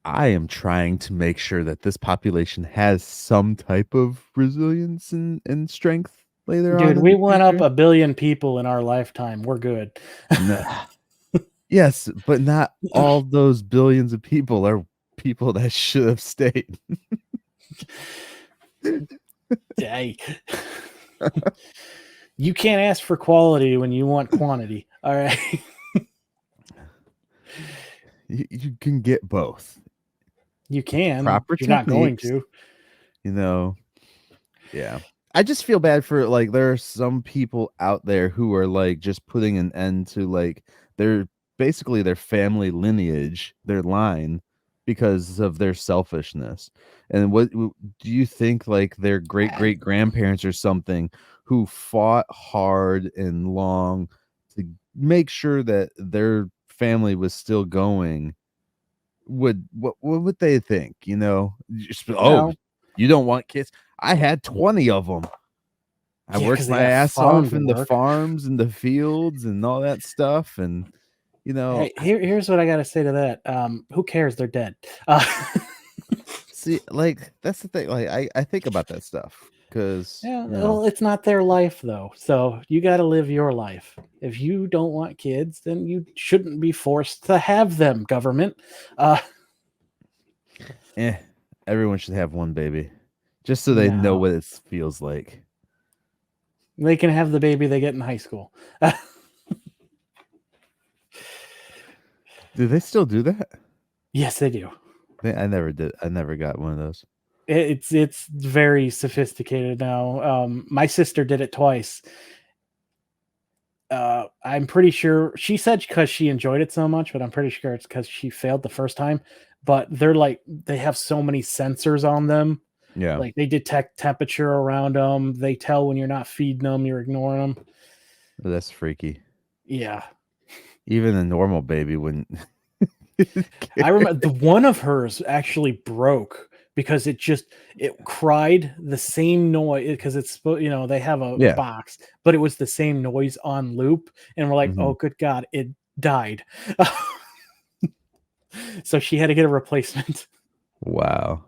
I am trying to make sure that this population has some type of resilience and strength later on Dude, in we the went up future. 1 billion people in our lifetime. We're good. Nah. Yes, but not all those billions of people are people that should have stayed. Hey. You can't ask for quality when you want quantity. All right. You can get both. You can. Proper You're not going techniques, to. Yeah. I just feel bad for like there are some people out there who are like just putting an end to like their basically their family lineage, their line because of their selfishness. And do you think like their great grandparents or something who fought hard and long to make sure that their family was still going what would they think? Oh, Well, you don't want kids? I had 20 of them. I yeah, worked because they my got ass farm off to in the work. farms and the fields and all that stuff. And, Hey, here's what I got to say to that. Who cares? They're dead. see, like, that's the thing. Like, I think about that stuff because, Yeah, well, it's not their life though. So you got to live your life. If you don't want kids, then you shouldn't be forced to have them, government. everyone should have one baby just so they know No. what it feels like. They can have the baby they get in high school. Do they still do that? Yes, they do. I never did. I never got one of those. It's very sophisticated now. My sister did it twice. I'm pretty sure she said because she enjoyed it so much, but I'm pretty sure it's because she failed the first time. But they have so many sensors on them. Yeah. Like they detect temperature around them. They tell when you're not feeding them, you're ignoring them. That's freaky. Yeah. Even a normal baby wouldn't. I remember the one of hers actually broke because it cried the same noise because it's they have a Yeah. box, but it was the same noise on loop, and we're like, Mhm. oh good god, it died. So she had to get a replacement. Wow.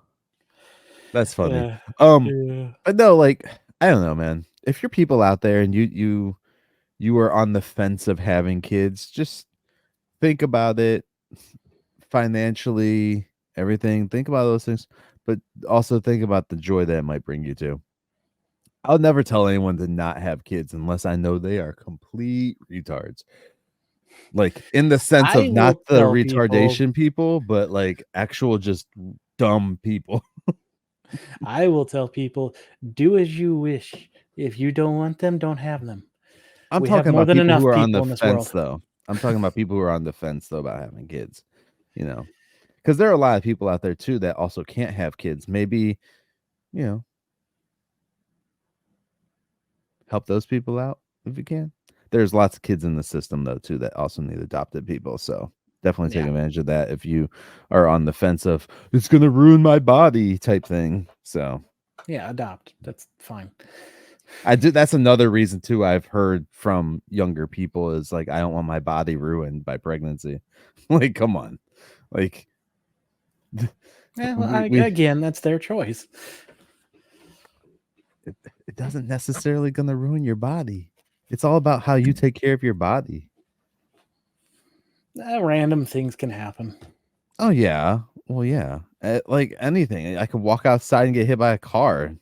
That's funny. Yeah. But no, like I don't know, man. If you're people out there and you are on the fence of having kids, just think about it financially, everything. Think about those things, but also think about the joy that it might bring you to. I'll never tell anyone to not have kids unless I know they are complete retards. Like in the sense I of not will the tell people retardation people, but like actual just dumb people. do as you wish. If you don't want them, don't have them. I'm We have talking more about than people who enough are on people the in this fence, world. though. I'm talking about people who are on the fence, though, about having kids, because there are a lot of people out there, too, that also can't have kids. Maybe, you know, help those people out if you can. There's lots of kids in the system, though, too, that also need adopted people. So definitely take Yeah. advantage of that if you are on the fence of it's going to ruin my body type thing. So Yeah, adopt. That's fine. I do. That's another reason too. I've heard from younger people is like, I don't want my body ruined by pregnancy. Like, come on, like Yeah, well, we again, that's their choice. it doesn't necessarily gonna ruin your body. It's all about how you take care of your body. Random things can happen. Oh yeah, well yeah, like anything. I could walk outside and get hit by a car.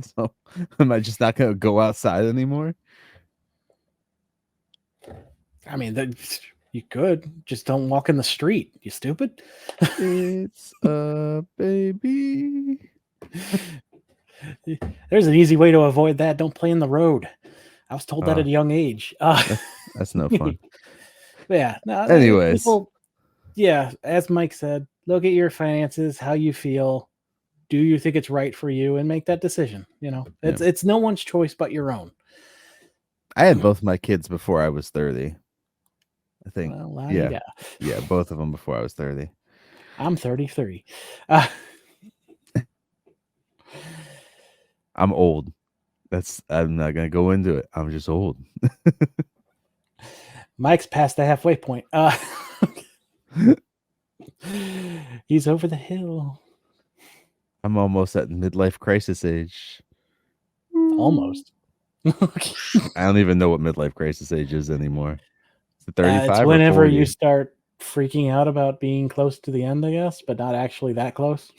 So am I just not gonna go outside anymore? I mean, You could. Just don't walk in the street. You stupid. It's a baby. There's an easy way to avoid that. Don't play in the road. I was told that at Oh, a young age. that's no fun. Yeah. No, Anyways. people, yeah, as Myke said, look at your finances, how you feel. Do you think it's right for you, and make that decision? You know, it's no one's choice but your own. I had both my kids before I was 30. I think. Well, Yeah. Yeah, both of them before I was 30. I'm 33. I'm old. I'm not gonna go into it. I'm just old. Myke's past the halfway point. He's over the hill. I'm almost at midlife crisis age. Almost. I don't even know what midlife crisis age is anymore. Is it 35 it's or whenever 40? you start freaking out about being close to the end, I guess, but not actually that close.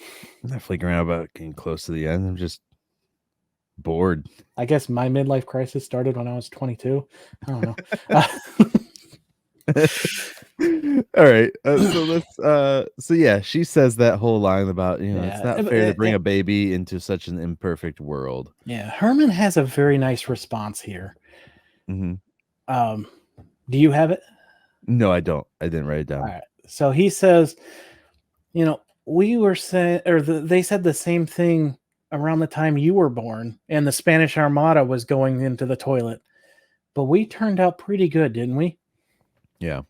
I'm not freaking out about getting close to the end. I'm just bored. I guess my midlife crisis started when I was 22. I don't know. All right. So let's so yeah, she says that whole line about, it's not fair to bring a baby into such an imperfect world. Yeah, Herman has a very nice response here. Mm-hmm. Do you have it? No, I don't. I didn't write it down. All right. So he says, we were saying, or they said the same thing around the time you were born, and the Spanish Armada was going into the toilet, but we turned out pretty good, didn't we? Yeah.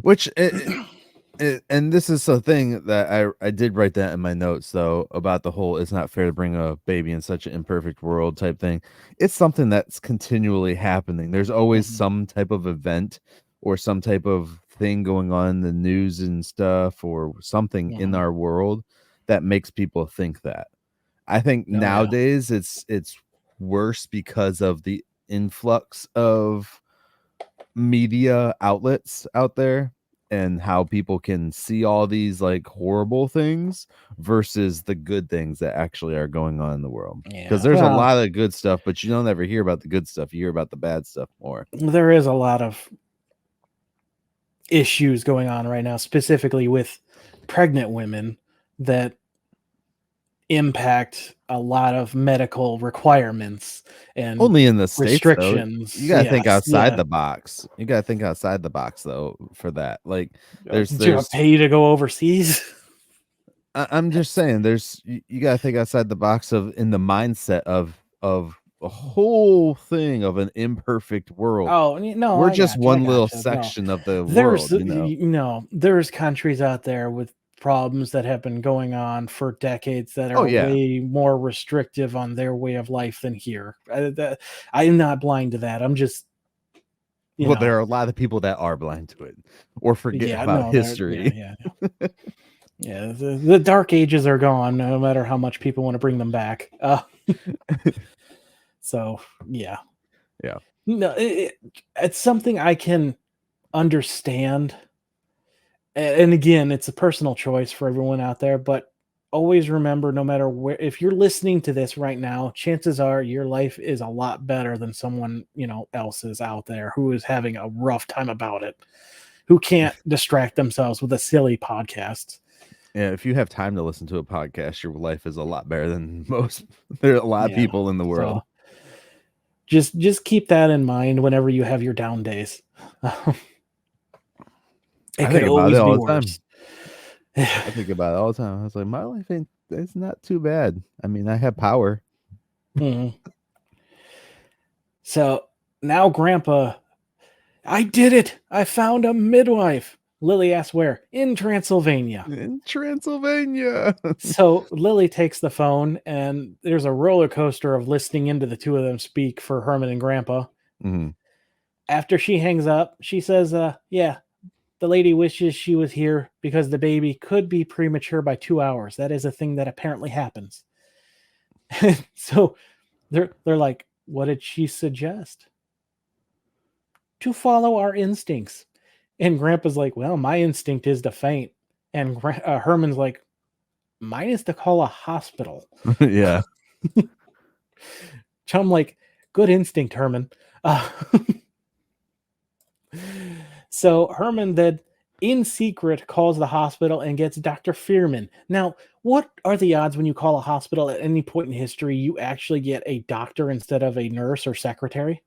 Which and this is a thing that I did write that in my notes, though, about the whole it's not fair to bring a baby in such an imperfect world type thing. It's something that's continually happening. There's always some type of event or some type of thing going on in the news and stuff, or something in our world that makes people think that. I think nowadays it's worse because of the influx of media outlets out there and how people can see all these like horrible things versus the good things that actually are going on in the world. Because there's a lot of good stuff, but you don't ever hear about the good stuff. You hear about the bad stuff more. There is a lot of issues going on right now, specifically with pregnant women, that impact a lot of medical requirements and only in the States, restrictions. Though. You gotta think outside the box. You gotta think outside the box, though, for that. Like there's pay you to go overseas. I'm just saying you gotta think outside the box in the mindset of a whole thing of an imperfect world. Oh no, we're just one little section of the world. There's countries out there with problems that have been going on for decades that are way more restrictive on their way of life than here. I'm not blind to that. I'm just there are a lot of people that are blind to it or forget about history. Yeah, the dark ages are gone, no matter how much people want to bring them back. So yeah. No, it's something I can understand. And again, it's a personal choice for everyone out there, but always remember, no matter where, if you're listening to this right now, chances are your life is a lot better than someone, else's out there who is having a rough time about it, who can't distract themselves with a silly podcast. Yeah, if you have time to listen to a podcast, your life is a lot better than most. There are a lot of people in the world. So just keep that in mind whenever you have your down days. I think about it all the time. I think about it all the time. I was like, my life it's not too bad. I mean, I have power. So now Grandpa, I did it. I found a midwife. Lily asks where? In Transylvania. In Transylvania. So Lily takes the phone, and there's a roller coaster of listening into the two of them speak for Herman and Grandpa. After she hangs up, she says, the lady wishes she was here because the baby could be premature by 2 hours. That is a thing that apparently happens. So they're like, what did she suggest? To follow our instincts. And Grandpa's like, well, my instinct is to faint. And Herman's like, mine is to call a hospital. Yeah. I'm like, good instinct, Herman. So Herman then, in secret, calls the hospital and gets Dr. Fearman. Now, what are the odds when you call a hospital at any point in history you actually get a doctor instead of a nurse or secretary?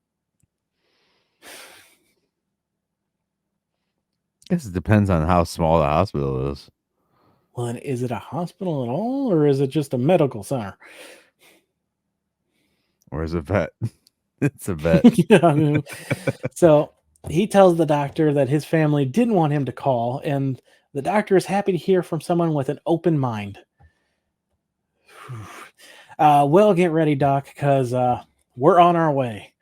I guess it depends on how small the hospital is. Well, and is it a hospital at all, or is it just a medical center? Or is it a vet? It's a vet. Yeah, I mean, so he tells the doctor that his family didn't want him to call, and the doctor is happy to hear from someone with an open mind. Well, get ready, Doc, because we're on our way.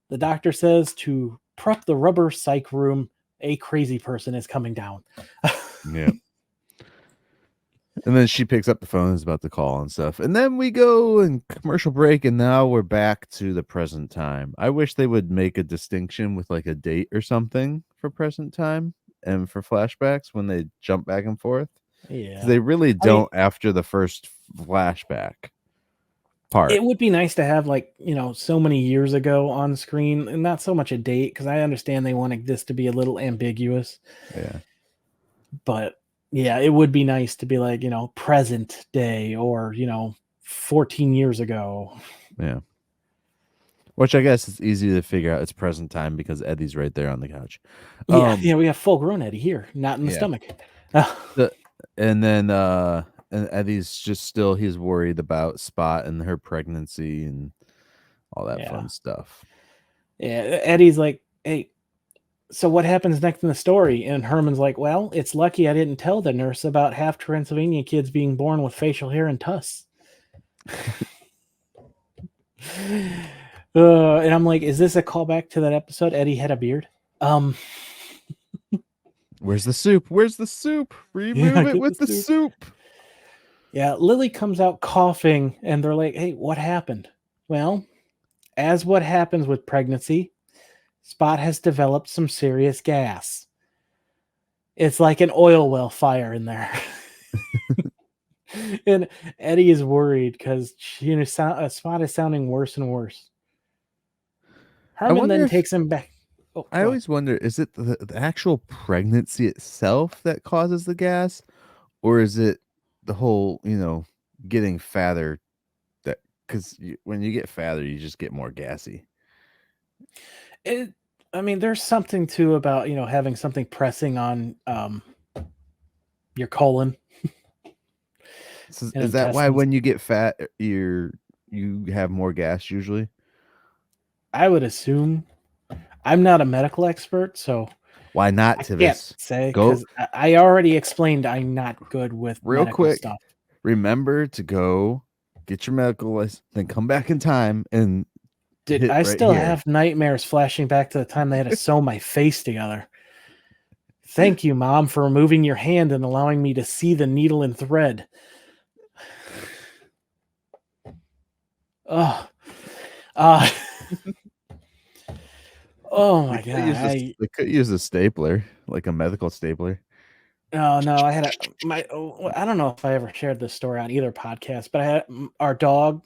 The doctor says to prep the rubber psych room. A crazy person is coming down. Yeah. And then she picks up the phone, is about to call and stuff. And then we go in commercial break, and now we're back to the present time. I wish they would make a distinction with like a date or something for present time and for flashbacks when they jump back and forth. Yeah. They really I mean, don't after the first flashback part. it would be nice to have, like, so many years ago on screen and not so much a date, because I understand they wanted this to be a little ambiguous. Yeah. But yeah, it would be nice to be like, present day or, 14 years ago. Yeah. Which I guess it's easy to figure out it's present time because Eddie's right there on the couch. Yeah, we have full grown Eddie here, not in the Yeah. stomach. And then and Eddie's just still, he's worried about Spot and her pregnancy and all that fun stuff. Yeah, Eddie's like, hey, so what happens next in the story? And Herman's like, well, it's lucky I didn't tell the nurse about half Transylvania kids being born with facial hair and tusks. And I'm like, is this a callback to that episode? Eddie had a beard. Where's the soup? Where's the soup? Remove it with the soup. Yeah, Lily comes out coughing, and they're like, hey, what happened? Well, as what happens with pregnancy, Spot has developed some serious gas. It's like an oil well fire in there. And Eddie is worried because Spot is sounding worse and worse. Herman then takes him back. Oh, I always wonder, is it the actual pregnancy itself that causes the gas? Or is it the whole, getting fatter? That because when you get fatter, you just get more gassy. There's something too about having something pressing on your colon. Is that why when you get fat, you have more gas usually? I would assume. I'm not a medical expert, so why not, Tivis? I can't say, because I already explained I'm not good with real quick stuff. Remember to go get your medical license, then come back in time and I still have nightmares flashing back to the time they had to sew my face together. Thank you, Mom, for removing your hand and allowing me to see the needle and thread. Oh, oh my god! They could use a stapler, like a medical stapler. Oh no, I had I don't know if I ever shared this story on either podcast, but I had our dog.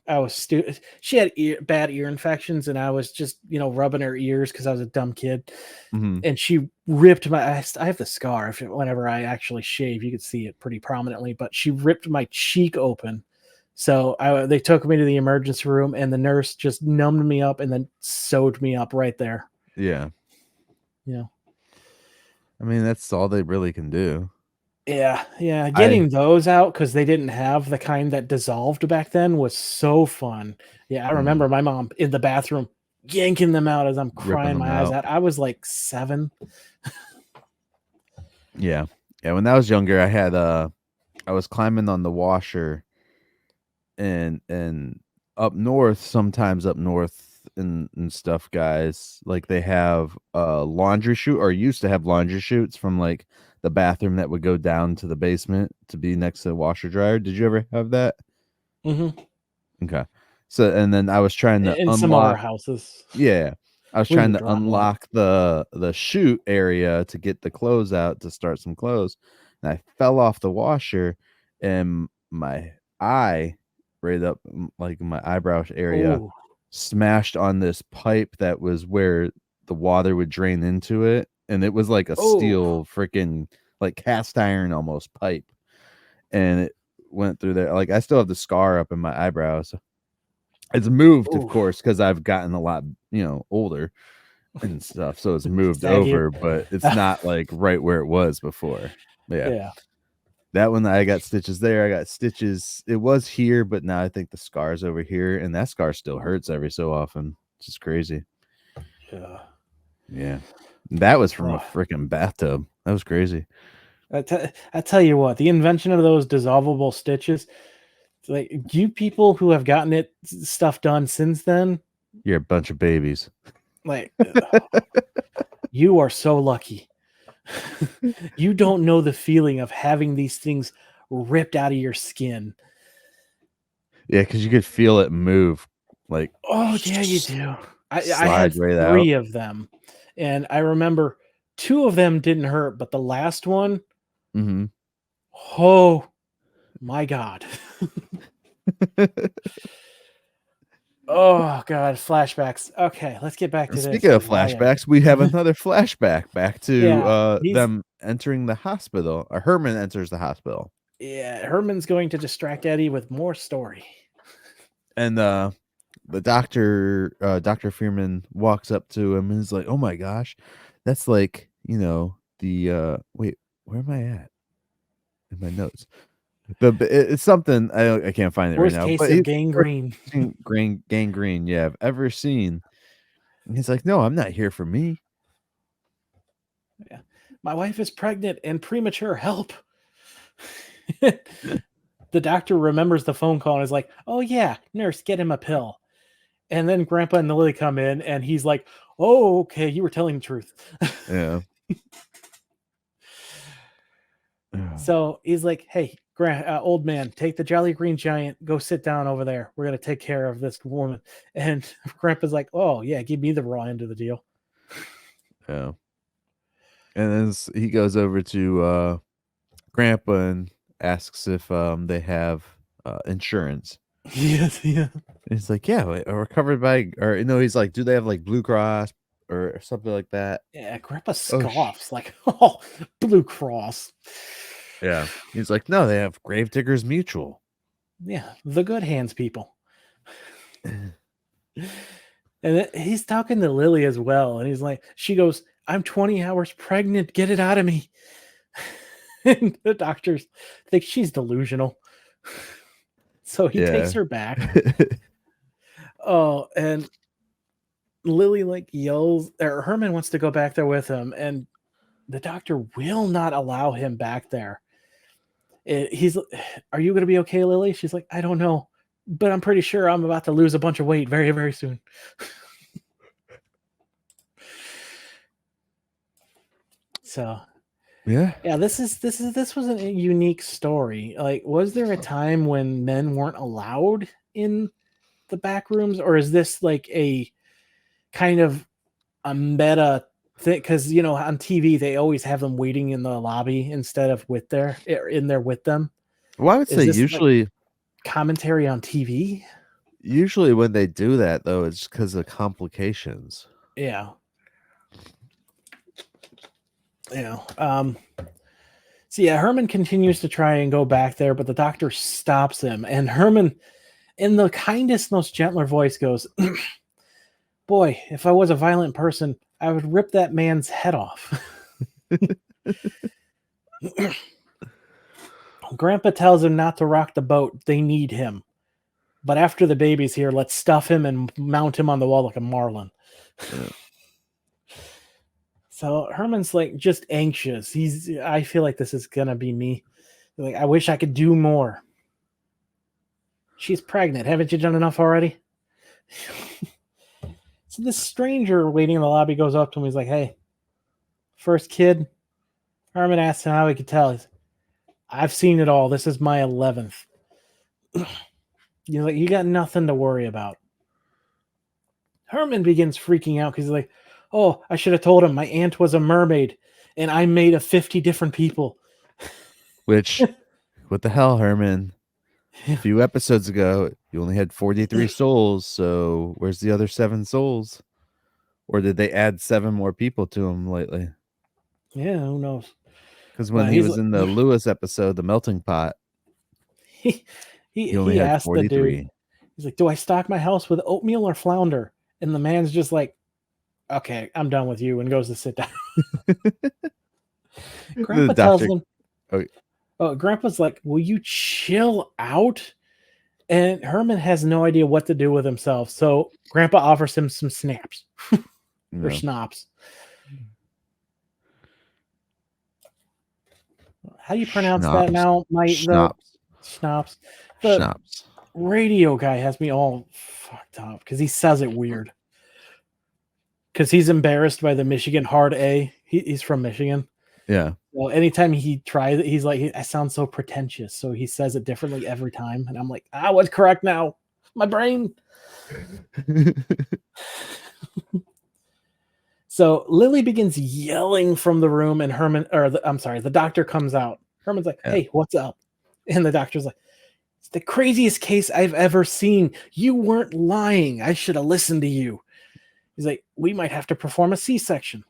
She had bad ear infections, and I was just rubbing her ears because I was a dumb kid, and she ripped I have the scar. Whenever I actually shave, you could see it pretty prominently, but she ripped my cheek open. So they took me to the emergency room, and the nurse just numbed me up and then sewed me up right there. Yeah. I mean, that's all they really can do. Yeah. Getting those out, because they didn't have the kind that dissolved back then, was so fun. Yeah, I remember my mom in the bathroom yanking them out as I'm crying my eyes out. I was like 7. Yeah. When I was younger, I was climbing on the washer, and sometimes up north and stuff, guys, like they have laundry chute, or used to have laundry chutes from like the bathroom that would go down to the basement to be next to the washer dryer. Did you ever have that? Mm-hmm. Okay. So, and then I was trying to in some of our houses. Yeah. I was trying to unlock the chute area to get the clothes out to start some clothes. And I fell off the washer, and my eye right up like my eyebrow area smashed on this pipe that was where the water would drain into it. and it was like a Oh, steel freaking like cast iron almost pipe, and it went through there. Like I still have the scar up in my eyebrows. It's moved, of oh, course, because I've gotten a lot, older and stuff. So it's moved sag you. over, but it's not like right where it was before. Yeah. Yeah. That one I got stitches there. I got stitches. It was here, but now I think the scar's over here, and that scar still hurts every so often. It's just crazy. Yeah. Yeah. That was from a Oh, freaking bathtub. That was crazy. I tell you what, the invention of those dissolvable stitches, like you people who have gotten it stuff done since then, You're a bunch of babies. like you are so lucky. You don't know the feeling of having these things ripped out of your skin. Yeah, because you could feel it move, like Oh yeah, you do. I slide had right out. 3 of them, and I remember 2 of them didn't hurt, but the last one, Mm-hmm. oh my god. Oh god, flashbacks. Okay, let's get back to this. Speaking of Why I flashbacks, we have another flashback back to Yeah, he's them entering the hospital. Herman enters the hospital, yeah, Herman's going to distract Eddie with more story. and the doctor, Dr. Fearman, walks up to him and is like, "Oh my gosh, that's like the wait, where am I at in my notes? It's something I can't find it right Worst now, case but of he's gangrene. gangrene. Yeah, I've ever seen." And he's like, "No, I'm not here for me." Yeah. My wife is pregnant and premature. Help. The doctor remembers the phone call and is like, "Oh yeah, nurse, get him a pill." And then Grandpa and Lily come in, and he's like, "Oh, okay, you were telling the truth." Yeah. So he's like, "Hey, old man, take the Jolly Green Giant, go sit down over there. We're gonna take care of this woman." And Grandpa's like, "Oh yeah, give me the raw end of the deal." Yeah. And then he goes over to Grandpa and asks if they have insurance. Yes, yeah. And he's like, "Yeah, we're covered by," or no, he's like, "Do they have like Blue Cross or something like that?" Yeah, Grandpa Oh, scoffs like, "Oh, Blue Cross." yeah. He's like, "No, they have Gravediggers Mutual." Yeah, the good hands people. And he's talking to Lily as well, and he's like, she goes, "I'm 20 hours pregnant. Get it out of me." And the doctors think she's delusional. So he takes Yeah. her back. Oh, and Lily like yells, or Herman wants to go back there with him, and the doctor will not allow him back there. He's, "Are you going to be okay, Lily?" She's like, "I don't know, but I'm pretty sure I'm about to lose a bunch of weight very, very soon." So Yeah. yeah, this was a unique story. Like, was there a time when men weren't allowed in the back rooms, or is this like a kind of a meta thing? Because on TV they always have them waiting in the lobby instead of in there with them. Well, I would Is say this like usually commentary on TV? when they do that though, it's because of complications. Yeah. So yeah, Herman continues to try and go back there, but the doctor stops him, and Herman, in the kindest, most gentler voice, goes, "Boy, if I was a violent person, I would rip that man's head off." Grandpa tells him not to rock the boat. They need him. But after the baby's here, let's stuff him and mount him on the wall like a marlin. Yeah. So Herman's like just anxious. I feel like this is gonna be me. Like, I wish I could do more. She's pregnant. Haven't you done enough already? So this stranger waiting in the lobby goes up to him. He's like, "Hey, first kid." Herman asks him how he could tell. He's, "I've seen it all. This is my 11th." You're like, "You got nothing to worry about." Herman begins freaking out because he's like, "Oh, I should have told him my aunt was a mermaid and I'm made of 50 different people." Which, what the hell, Herman? A few episodes ago, you only had 43 souls. So where's the other 7 souls? Or did they add 7 more people to him lately? Yeah, who knows? Because when But he was in the Lewis episode, The Melting Pot, he he only he had asked the dude. 43. He's like, "Do I stock my house with oatmeal or flounder?" And the man's just like, "Okay, I'm done with you," and goes to sit down. The Grandpa tells doctor. him, Oh, Grandpa's like, "Will you chill out?" And Herman has no idea what to do with himself. So Grandpa offers him some snaps or no. schnapps. How do you pronounce that Schnapps. now? The Schnapps. schnapps. The Schnapps. radio guy has me all fucked up because he says it weird. Because he's embarrassed by the Michigan hard A. He's from Michigan. Yeah. Well, anytime he tries it, he's like, I sound so pretentious. So he says it differently every time. And I'm like, what's correct now? My brain. So Lily begins yelling from the room, and the doctor comes out. Herman's like, Yeah. "Hey, what's up?" And the doctor's like, "It's the craziest case I've ever seen. You weren't lying. I should have listened to you." He's like, "We might have to perform a C-section."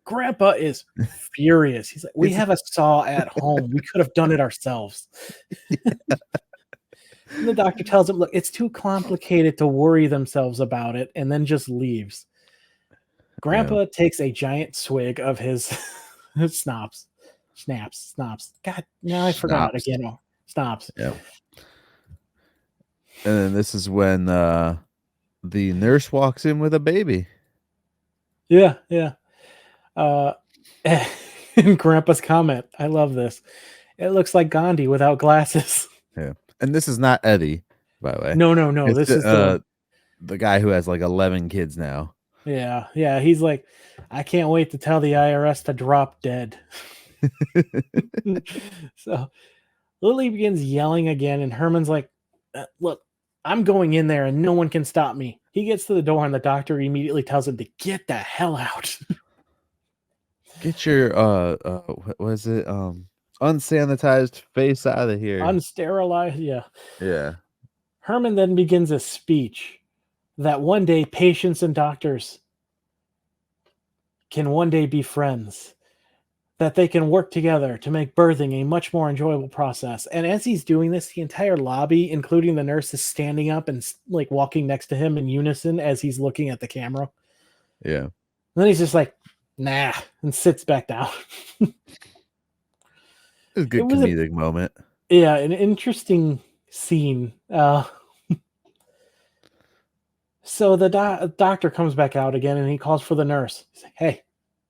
Grandpa is furious. He's like, "We have a saw at home. We could have done it ourselves." And the doctor tells him, "Look, it's too complicated to worry themselves about it," and then just leaves. Grandpa takes a giant swig of his snaps. God, now I forgot again. Snaps. Yeah. And then this is when the nurse walks in with a baby. Yeah. And Grandpa's comment, I love this. It looks like Gandhi without glasses. Yeah. And this is not Eddie, by the way. No. It's This is the guy who has like 11 kids now. Yeah. He's like, I can't wait to tell the IRS to drop dead. So Lily begins yelling again, and Herman's like, "Look, I'm going in there, and no one can stop me." He gets to the door, and the doctor immediately tells him to get the hell out. Get your what was it? Unsanitized face out of here. Unsterilized, yeah. Yeah. Herman then begins a speech that one day patients and doctors can one day be friends, that they can work together to make birthing a much more enjoyable process. And as he's doing this, the entire lobby, including the nurse, is standing up and like walking next to him in unison as he's looking at the camera. Yeah. And then he's just like, nah, and sits back down. It was a good comedic moment. Yeah, an interesting scene. So the doctor comes back out again, and he calls for the nurse. He's like, "Hey,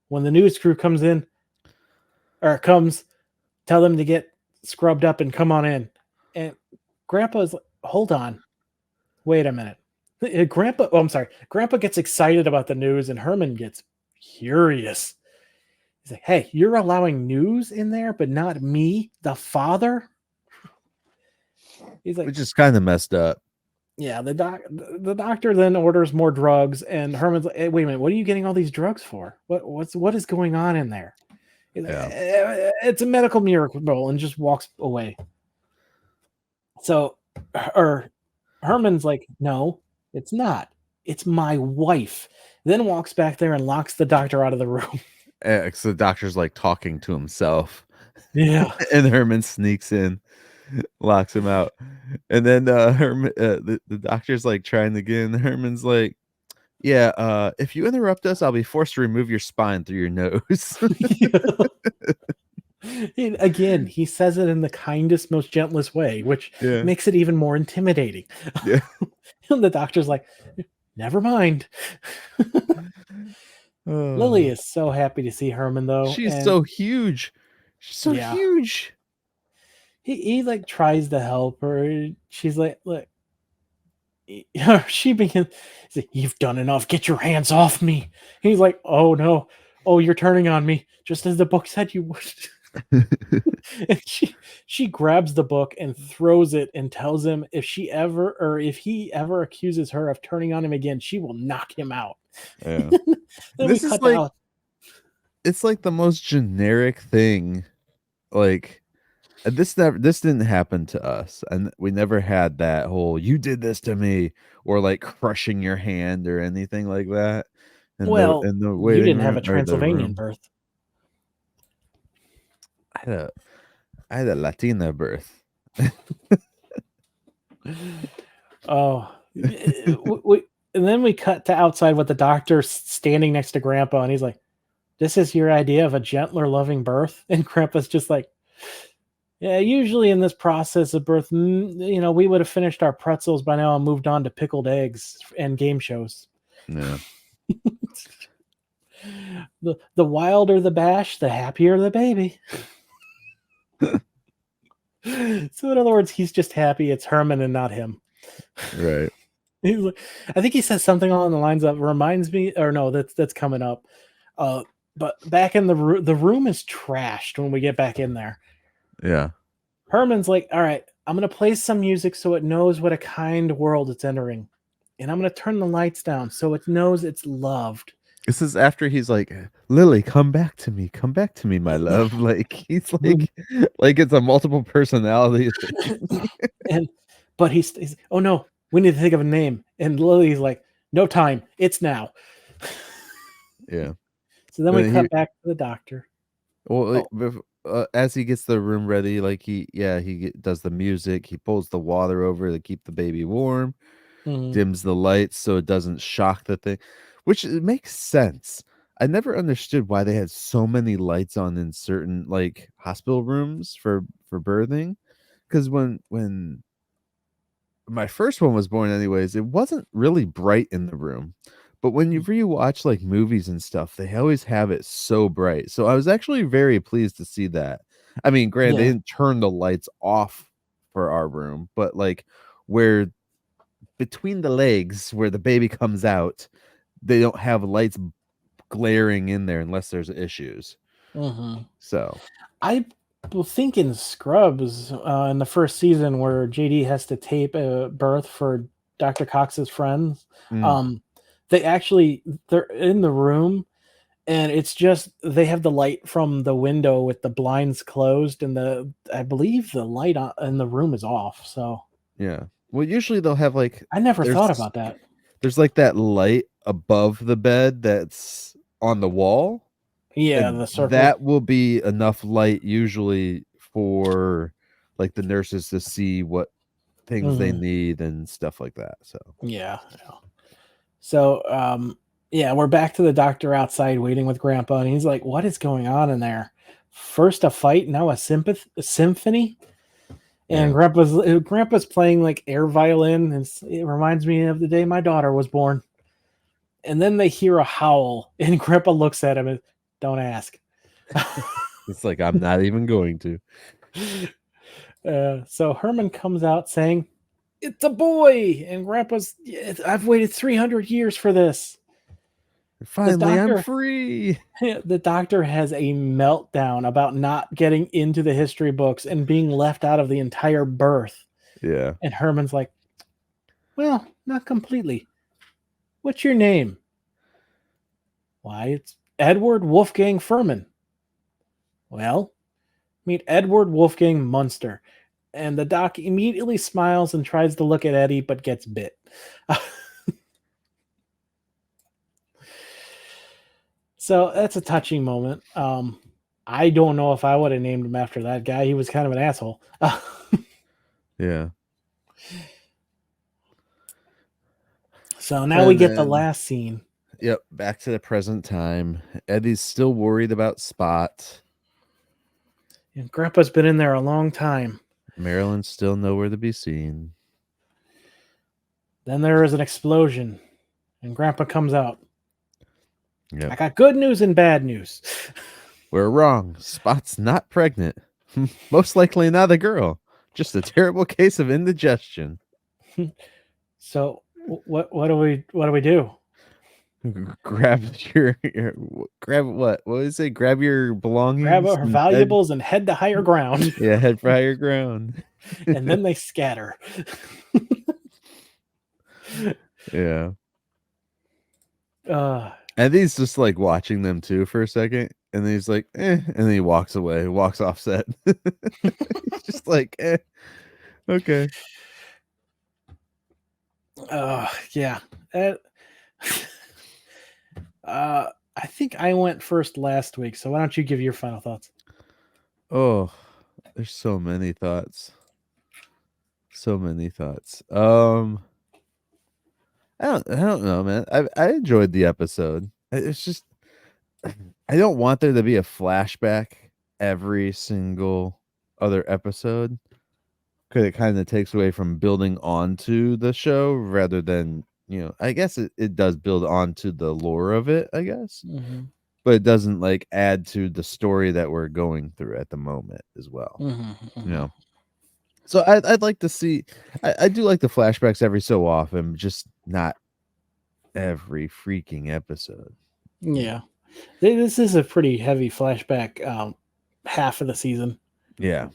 when the news crew comes, tell them to get scrubbed up and come on in." And Grandpa's like, "Hold on, wait a minute." Grandpa gets excited about the news, and Herman gets furious. He's like, "Hey, you're allowing news in there, but not me, the father?" He's like, which is kind of messed up. Yeah, the doctor then orders more drugs, and Herman's like, "Hey, wait a minute, what are you getting all these drugs for? What is going on in there?" He's like, "It's a medical miracle," and just walks away. So, Herman's like, "No, it's not. It's my wife." Then walks back there and locks the doctor out of the room. So the doctor's like talking to himself. Yeah. And Herman sneaks in, locks him out. And then Herman, the doctor's like trying to get in. Herman's like, "Yeah, if you interrupt us, I'll be forced to remove your spine through your nose." Again, he says it in the kindest, most gentlest way, which makes it even more intimidating. Yeah. And the doctor's like, "Never mind." Lily is so happy to see Herman, though. She's so huge. She's so huge. He like tries to help her. She's like, "Look." She begins, like, "You've done enough. Get your hands off me." He's like, "Oh no. Oh, you're turning on me, just as the book said you would." And she grabs the book and throws it and tells him if he ever accuses her of turning on him again, she will knock him out. Yeah. This is like, it's like the most generic thing. Like this didn't happen to us, and we never had that whole "you did this to me" or like crushing your hand or anything like that. you didn't have a Transylvanian birth. had a I had a Latina birth. Oh, and then we cut to outside with the doctor standing next to Grandpa, and he's like, "This is your idea of a gentler, loving birth?" And Grandpa's just like, "Yeah, usually in this process of birth, we would have finished our pretzels by now and moved on to pickled eggs and game shows. Yeah. The wilder the bash, the happier the baby." So in other words, he's just happy it's Herman and not him. Right. He's like, I think he says something along the lines of reminds me, or no, that's coming up. But back in the room is trashed when we get back in there. Yeah. Herman's like, all right, I'm gonna play some music so it knows what a kind world it's entering, and I'm gonna turn the lights down so it knows it's loved. This is after he's like, Lily, come back to me, my love. Like he's like it's a multiple personality thing. But he's oh no, we need to think of a name. And Lily's like, no time, it's now. Yeah. So then And we then cut back to the doctor. well, as he gets the room ready, like he does the music, he pulls the water over to keep the baby warm, dims the lights so it doesn't shock the thing, which it makes sense. I never understood why they had so many lights on in certain like hospital rooms for birthing, because when my first one was born anyways, it wasn't really bright in the room. But when you rewatch like movies and stuff, they always have it so bright. So I was actually very pleased to see that. I mean, granted, they Yeah. didn't turn the lights off for our room, but like where between the legs where the baby comes out, they don't have lights glaring in there unless there's issues. So I will think in Scrubs in the first season where JD has to tape a birth for Dr. Cox's friends. They're in the room and it's just they have the light from the window with the blinds closed and I believe the light in the room is off. So yeah. Well, usually they'll have like I never thought there's about that. there's like that light above the bed that's on the wall. Yeah, And the circle. that will be enough light usually for like the nurses to see what things they need and stuff like that. So Yeah. So yeah, we're back to the doctor outside waiting with Grandpa, and he's like, "What is going on in there? First a fight, now a symphony." And yeah. Grandpa's playing like air violin, and it reminds me of the day my daughter was born. And then they hear a howl, and Grandpa looks at him and don't ask. It's like I'm not even going to. So Herman comes out saying, "It's a boy," and Grandpa's, "I've waited 300 years for this." The Finally, I'm doctor free. The doctor has a meltdown about not getting into the history books and being left out of the entire birth. Yeah. And Herman's like, "Well, not completely. What's your name?" "Why, it's Edward Wolfgang Furman." "Well, meet Edward Wolfgang Munster." And the doc immediately smiles and tries to look at Eddie, but gets bit. So that's a touching moment. I don't know if I would have named him after that guy. He was kind of an asshole. Yeah. So now And we get the then, last scene. yep, back to the present time. Eddie's still worried about Spot. And Grandpa's been in there a long time. Marilyn's still nowhere to be seen. Then there is an explosion, and Grandpa comes out. Yep. "I got good news and bad news." We're wrong. Spot's not pregnant. Most likely not a girl. Just a terrible case of indigestion. So what do we do? Grab grab what? What is it? Grab your Grab belongings our and head. valuables and head to higher ground. Yeah, head for higher ground. And then they scatter. Yeah. Uh, And he's just like watching them too for a second. And then he's like, and then he walks away, walks off set. He's just like, okay. yeah. I think I went first last week, so why don't you give your final thoughts? Oh, there's so many thoughts. So many thoughts. I don't know, man. I enjoyed the episode. It's just I don't want there to be a flashback every single other episode because it kind of takes away from building onto the show rather than, I guess it does build onto the lore of it, I guess, Mm-hmm. but it doesn't like add to the story that we're going through at the moment as well. Mm-hmm. You know, so I'd like to see. I do like the flashbacks every so often, just not every freaking episode. Yeah, this is a pretty heavy flashback half of the season. Yeah,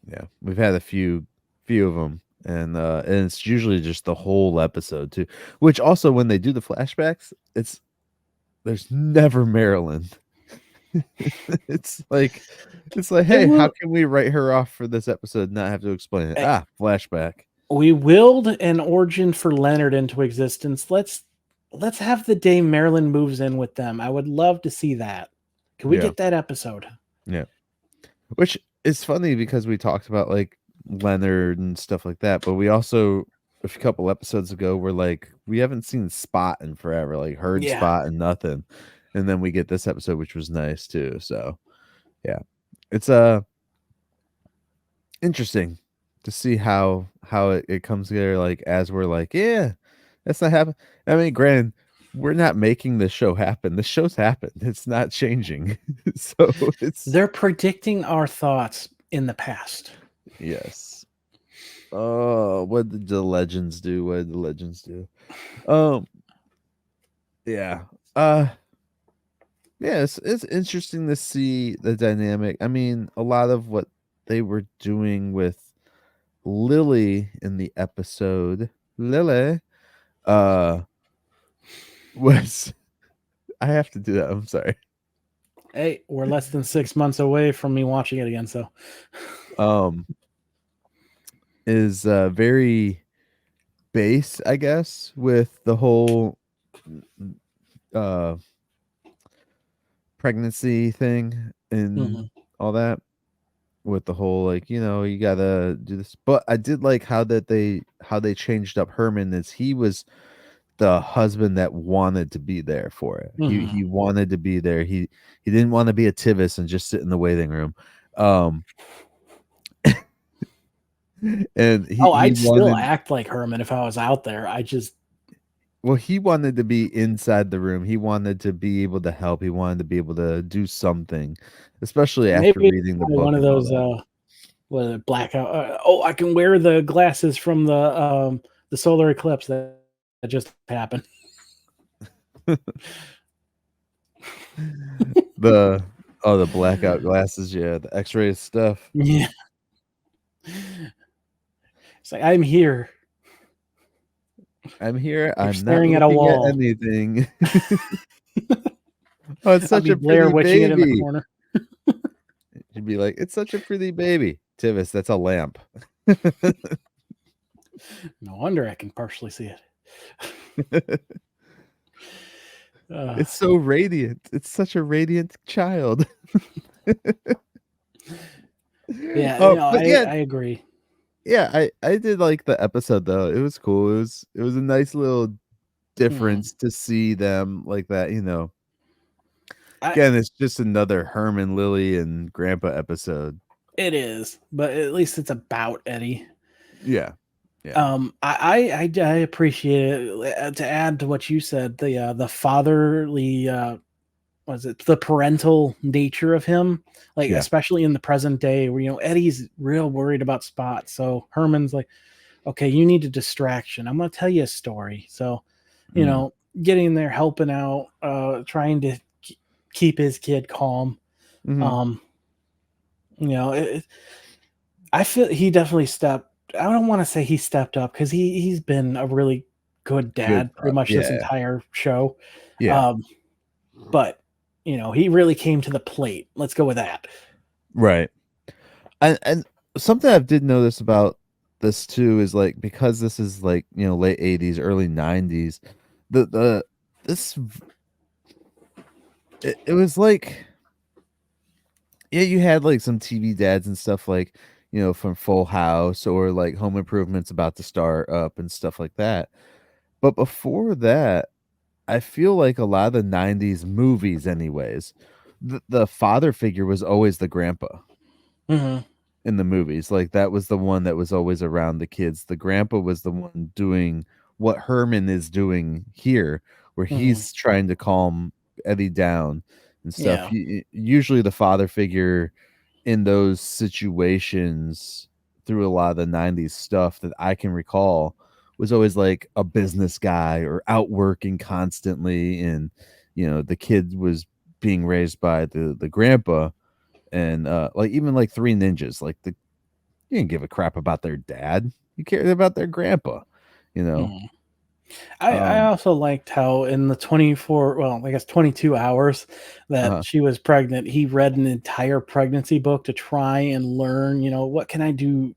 yeah, we've had a few of them, and it's usually just the whole episode too. Which also, when they do the flashbacks, there's never Maryland. it's like It hey, how will. can we write her off for this episode and not have to explain it? Flashback. We willed an origin for Leonard into existence. Let's have the day Marilyn moves in with them. I would love to see that. Can we Yeah, get that episode? yeah. Which is funny because we talked about like Leonard and stuff like that, but we also a couple episodes ago were like we haven't seen Spot in forever, like heard Yeah. Spot and nothing, and then we get this episode, which was nice too. So yeah, it's interesting to see how it comes together. Like as we're like, yeah, that's not happening. I mean, granted, we're not making this show happen. The show's happened. It's not changing. So They're predicting our thoughts in the past. yes. Oh, what did the legends do? What did the legends do? Um, yeah. Yeah, it's interesting to see the dynamic. I mean, a lot of what they were doing with Lily in the episode, Lily, uh, was I have to do that. I'm sorry. Hey, we're less than 6 months away from me watching it again, so Um, is very base, I guess, with the whole uh pregnancy thing and Mhm. all that with the whole like you gotta do this, but I did like how they changed up Herman as he was the husband that wanted to be there for it. He Mhm. wanted to be there. He didn't want to be a Tivis and just sit in the waiting room. um and he Oh, he I'd still wanted act like Herman if I was out there. well, he wanted to be inside the room. He wanted to be able to help. He wanted to be able to do something, especially after Maybe reading the one book of and all those what are they, blackout. I can wear the glasses from the solar eclipse that just happened. that. The blackout glasses, yeah, the X-ray stuff. Yeah, it's like I'm here. I'm here. You're I'm not staring at a looking at wall. anything. Oh, it's I'll such be a Blair pretty witching it in the baby. corner. You'd be like, it's such a pretty baby. Tivis, that's a lamp. No wonder I can partially see it. It's so radiant. It's such a radiant child. Yeah, But yeah, I agree. yeah, I did like the episode though. It was cool. It was a nice little Mhm. difference to see them like that. I Again, it's just another Herman, Lily, and Grandpa episode. It is, but at least it's about Eddie. Yeah, yeah, I appreciate it. To add to what you said, the fatherly was it the parental nature of him, like yeah. especially in the present day where Eddie's real worried about Spot, so Herman's like, okay, you need a distraction. I'm gonna tell you a story. So, you Mm, know, getting there, helping out, trying to keep his kid calm. mhm. Um, I feel he definitely stepped. I don't want to say he stepped up because he's been a really good Good dad pretty thought. much this Yeah, entire show. yeah. Um, but he really came to the plate. Let's go with that. Right. And something I did notice about this too is like because this is like late 80s, early 90s. The this it was like Yeah, you had like some TV dads and stuff like, from Full House or like Home Improvement's about to start up and stuff like that. But before that, I feel like a lot of the 90s movies anyways, the father figure was always the grandpa Hmm. in the movies. Like that was the one that was always around the kids. The grandpa was the one doing what Herman is doing here, where Hmm. he's trying to calm Eddie down and stuff. Yeah. Usually the father figure in those situations through a lot of the 90s stuff that I can recall was always like a business guy or out working constantly, and the kid was being raised by the grandpa, and like even like Three Ninjas, like the you didn't give a crap about their dad, you cared about their grandpa, you know. Hmm. I um also liked how in the 24, well, I guess 22 hours that uh she was pregnant, he read an entire pregnancy book to try and learn, what can I do,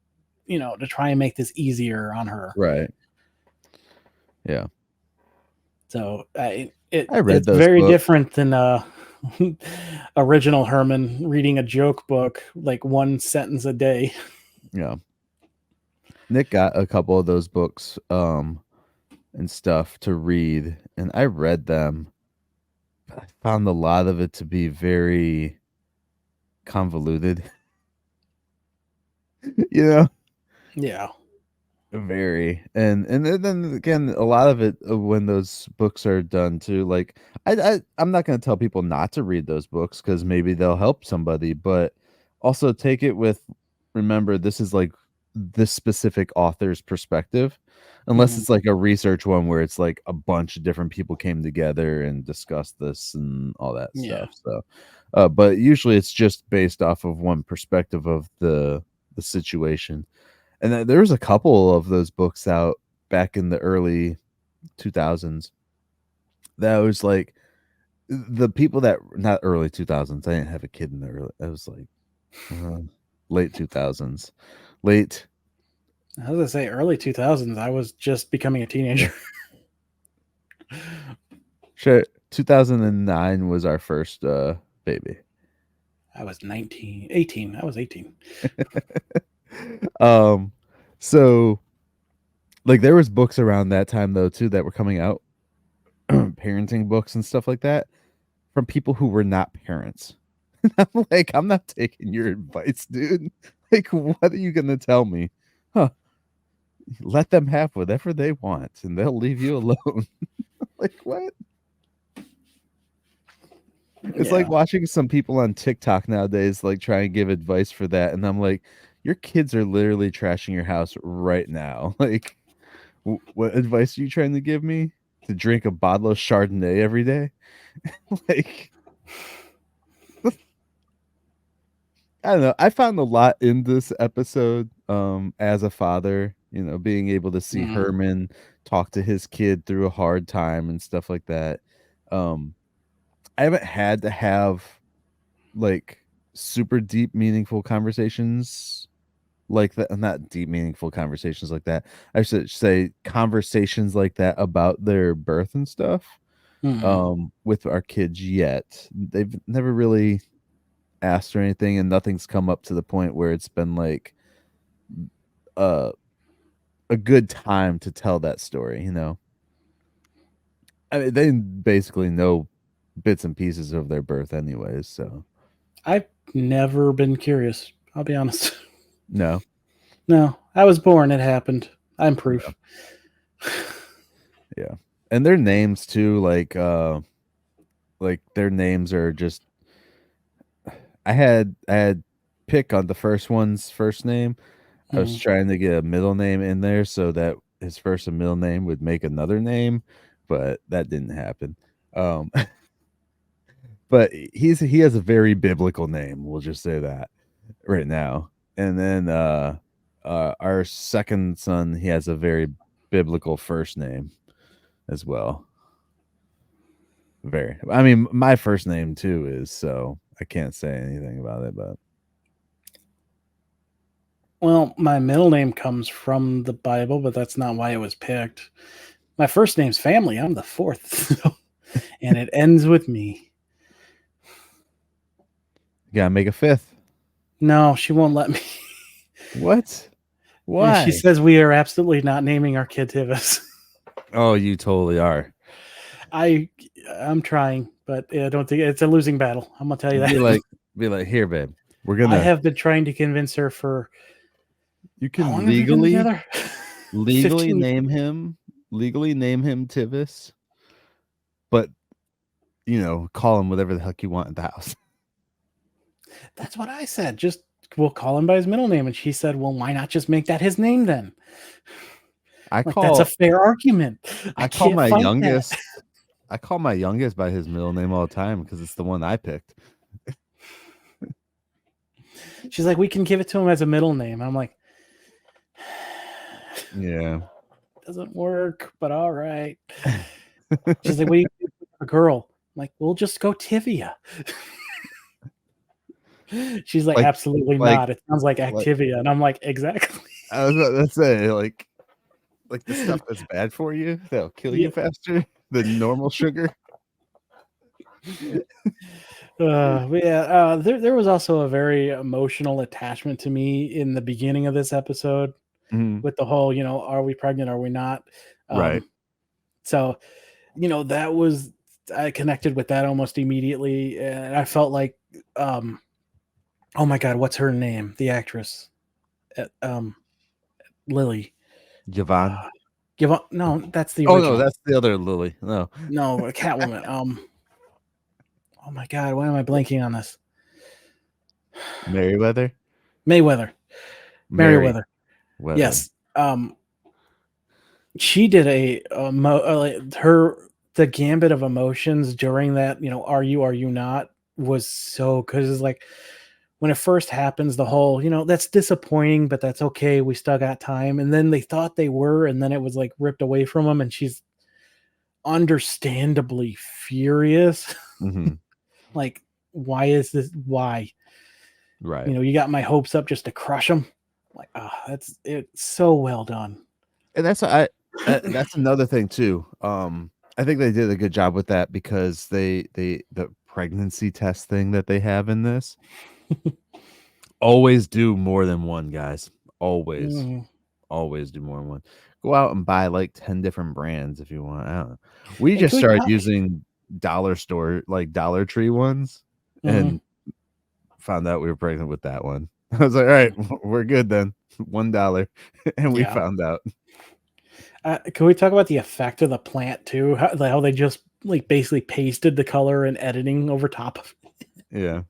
to try and make this easier on her. right, yeah, So I read it's those very books. different than original Herman reading a joke book like one sentence a day. Yeah, Nick got a couple of those books and stuff to read, and I read them. I found a lot of it to be very convoluted. you know Yeah. Very, and then again, a lot of it, when those books are done too, like I'm not going to tell people not to read those books because maybe they'll help somebody, but also take it with, remember, this is like this specific author's perspective, unless Hmm. it's like a research one where it's like a bunch of different people came together and discussed this and all that Yeah. stuff. So, but usually it's just based off of one perspective of the situation. And there was a couple of those books out back in the early 2000s that was like the people that, not early 2000s. I didn't have a kid in the early. I was like uh, late 2000s, late. I was gonna say early 2000s. I was just becoming a Yeah, teenager. sure. 2009 was our first baby. I was 19, 18. I was 18. um, so like there was books around that time though too that were coming out, parenting books and stuff like that from people who were not parents. I'm like, I'm not taking your advice, dude. Like, what are you gonna tell me? Huh? Let them have whatever they want, and they'll leave you alone. Like, what? It's like Yeah. watching some people on TikTok nowadays, like try and give advice for that, and I'm like, your kids are literally trashing your house right now. Like, what advice are you trying to give me? To drink a bottle of Chardonnay every day? Like, I don't know. I found a lot in this episode, as a father, being able to see Mm, Herman talk to his kid through a hard time and stuff like that. Um, I haven't had to have like super deep, meaningful conversations like that. Not deep, meaningful conversations like that. I should say conversations like that about their birth and stuff. mm. With our kids yet. They've never really asked or anything, and nothing's come up to the point where it's been like uh, a good time to tell that story. I mean, they basically know bits and pieces of their birth anyways, so I've never been curious. I'll be honest. no. No, I was born. It happened. I'm Yeah, proof. yeah. And their names too, like their names are just, I had pick on the first one's first name. I was Mm, trying to get a middle name in there so that his first and middle name would make another name, but that didn't happen. Um but he has a very biblical name, we'll just say that right now. And then our second son, he has a very biblical first name as well. Very. I mean, my first name too is, so I can't say anything about it, but well, my middle name comes from the Bible, but that's not why it was picked. My first name's family. I'm the fourth, and it ends with me. You gotta make a fifth. No, she won't let me. What? And she Why? says we are absolutely not naming our kid Tivis. Oh, you totally are. I'm trying, but I don't think it's a losing battle. I'm gonna tell you Be that. like, be like, here, babe. We're I gonna. have been trying to convince her for You how can long have we been together? legally 15 years. name him Tivis, but call him whatever the heck you want at the house. That's what I said. Just we'll call him by his middle name. And she said, well, why not just make that his name then? Like, that's a fair argument. I call can't my fight that. youngest. I call my youngest by his middle name all the time because it's the one I picked. She's like, we can give it to him as a middle name. I'm like, Yeah. doesn't work, but all right. She's like, what do you do for a girl? I'm like, we'll just go Tivia. She's like, absolutely not. It sounds like Activia. And I'm like, exactly. I was about to say, like the stuff that's bad for you, that'll kill you faster than normal sugar. There was also a very emotional attachment to me in the beginning of this episode with the whole, are we pregnant? Are we not? Right. So, that was, I connected with that almost immediately. And I felt like, oh my God, what's her name? The actress, Lily. Yvonne. No, that's the Oh original. no, that's the other Lily. No, Catwoman. Oh my God, why am I blanking on this? Merriweather. Merriweather. Yes. She did the gambit of emotions during that, are you not, was so good. It's like when it first happens, the whole, that's disappointing, but that's okay. We still got time. And then they thought they were, and then it was like ripped away from them. And she's understandably furious. Like, why is this? Why? Right. You got my hopes up just to crush them. Like, it's so well done. And that's another thing too. I think they did a good job with that because the pregnancy test thing that they have in this always do more than one, guys. Always do more than one. Go out and buy like 10 different brands if you want. I don't know. We just started using dollar store, like Dollar Tree ones, and found out we were pregnant with that one. I was like, all right, we're good then. $1. And we found out. Can we talk about the effect of the plant too? How they just like basically pasted the color and editing over top of it. Yeah.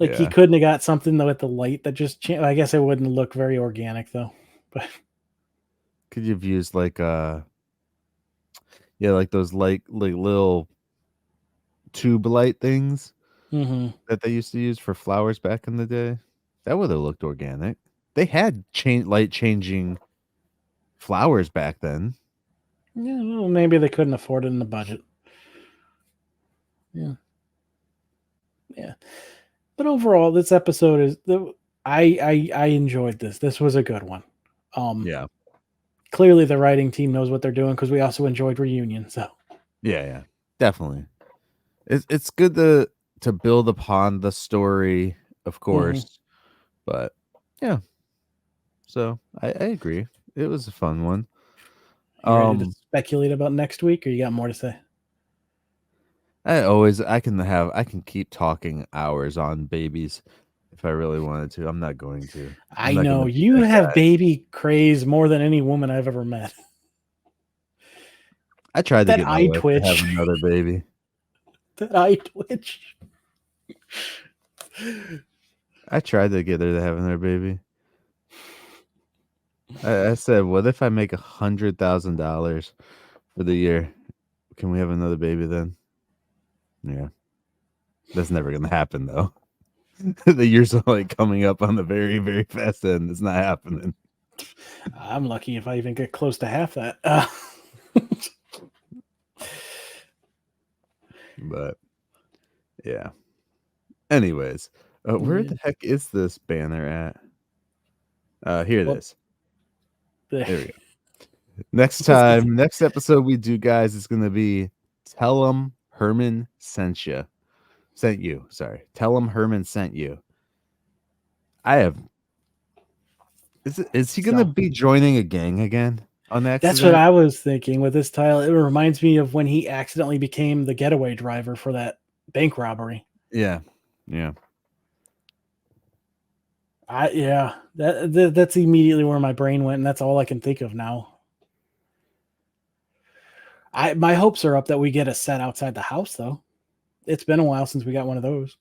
Like he couldn't have got something though with the light that just changed. I guess it wouldn't look very organic though. But could you have used like like those like little tube light things that they used to use for flowers back in the day? That would have looked organic. They had light changing flowers back then. Yeah, well, maybe they couldn't afford it in the budget. Yeah. But overall, this episode is I enjoyed this. This was a good one. Clearly the writing team knows what they're doing because we also enjoyed Reunion. So yeah, definitely. It's good to build upon the story, of course, but yeah. So I agree. It was a fun one. You ready to speculate about next week, or you got more to say? I can keep talking hours on babies if I really wanted to. I'm not going to. I know you have baby craze more than any woman I've ever met. I tried to get my wife to have another baby. That eye twitch. I tried to get her to have another baby. I said, what if I make $100,000 for the year? Can we have another baby then? Yeah. That's never going to happen, though. The years are like coming up on the very, very fast end. It's not happening. I'm lucky if I even get close to half that. But yeah. Anyways, where the heck is this banner at? Here it is. There we go. Next episode we do, guys, is going to be Tell 'em Herman sent you. Sent you. Sorry. Tell him Herman sent you. I have. Is he gonna So be joining a gang again on that's what accident? I was thinking with this title. It reminds me of when he accidentally became the getaway driver for that bank robbery. Yeah. Yeah. That's immediately where my brain went, and that's all I can think of now. My hopes are up that we get a set outside the house, though. It's been a while since we got one of those.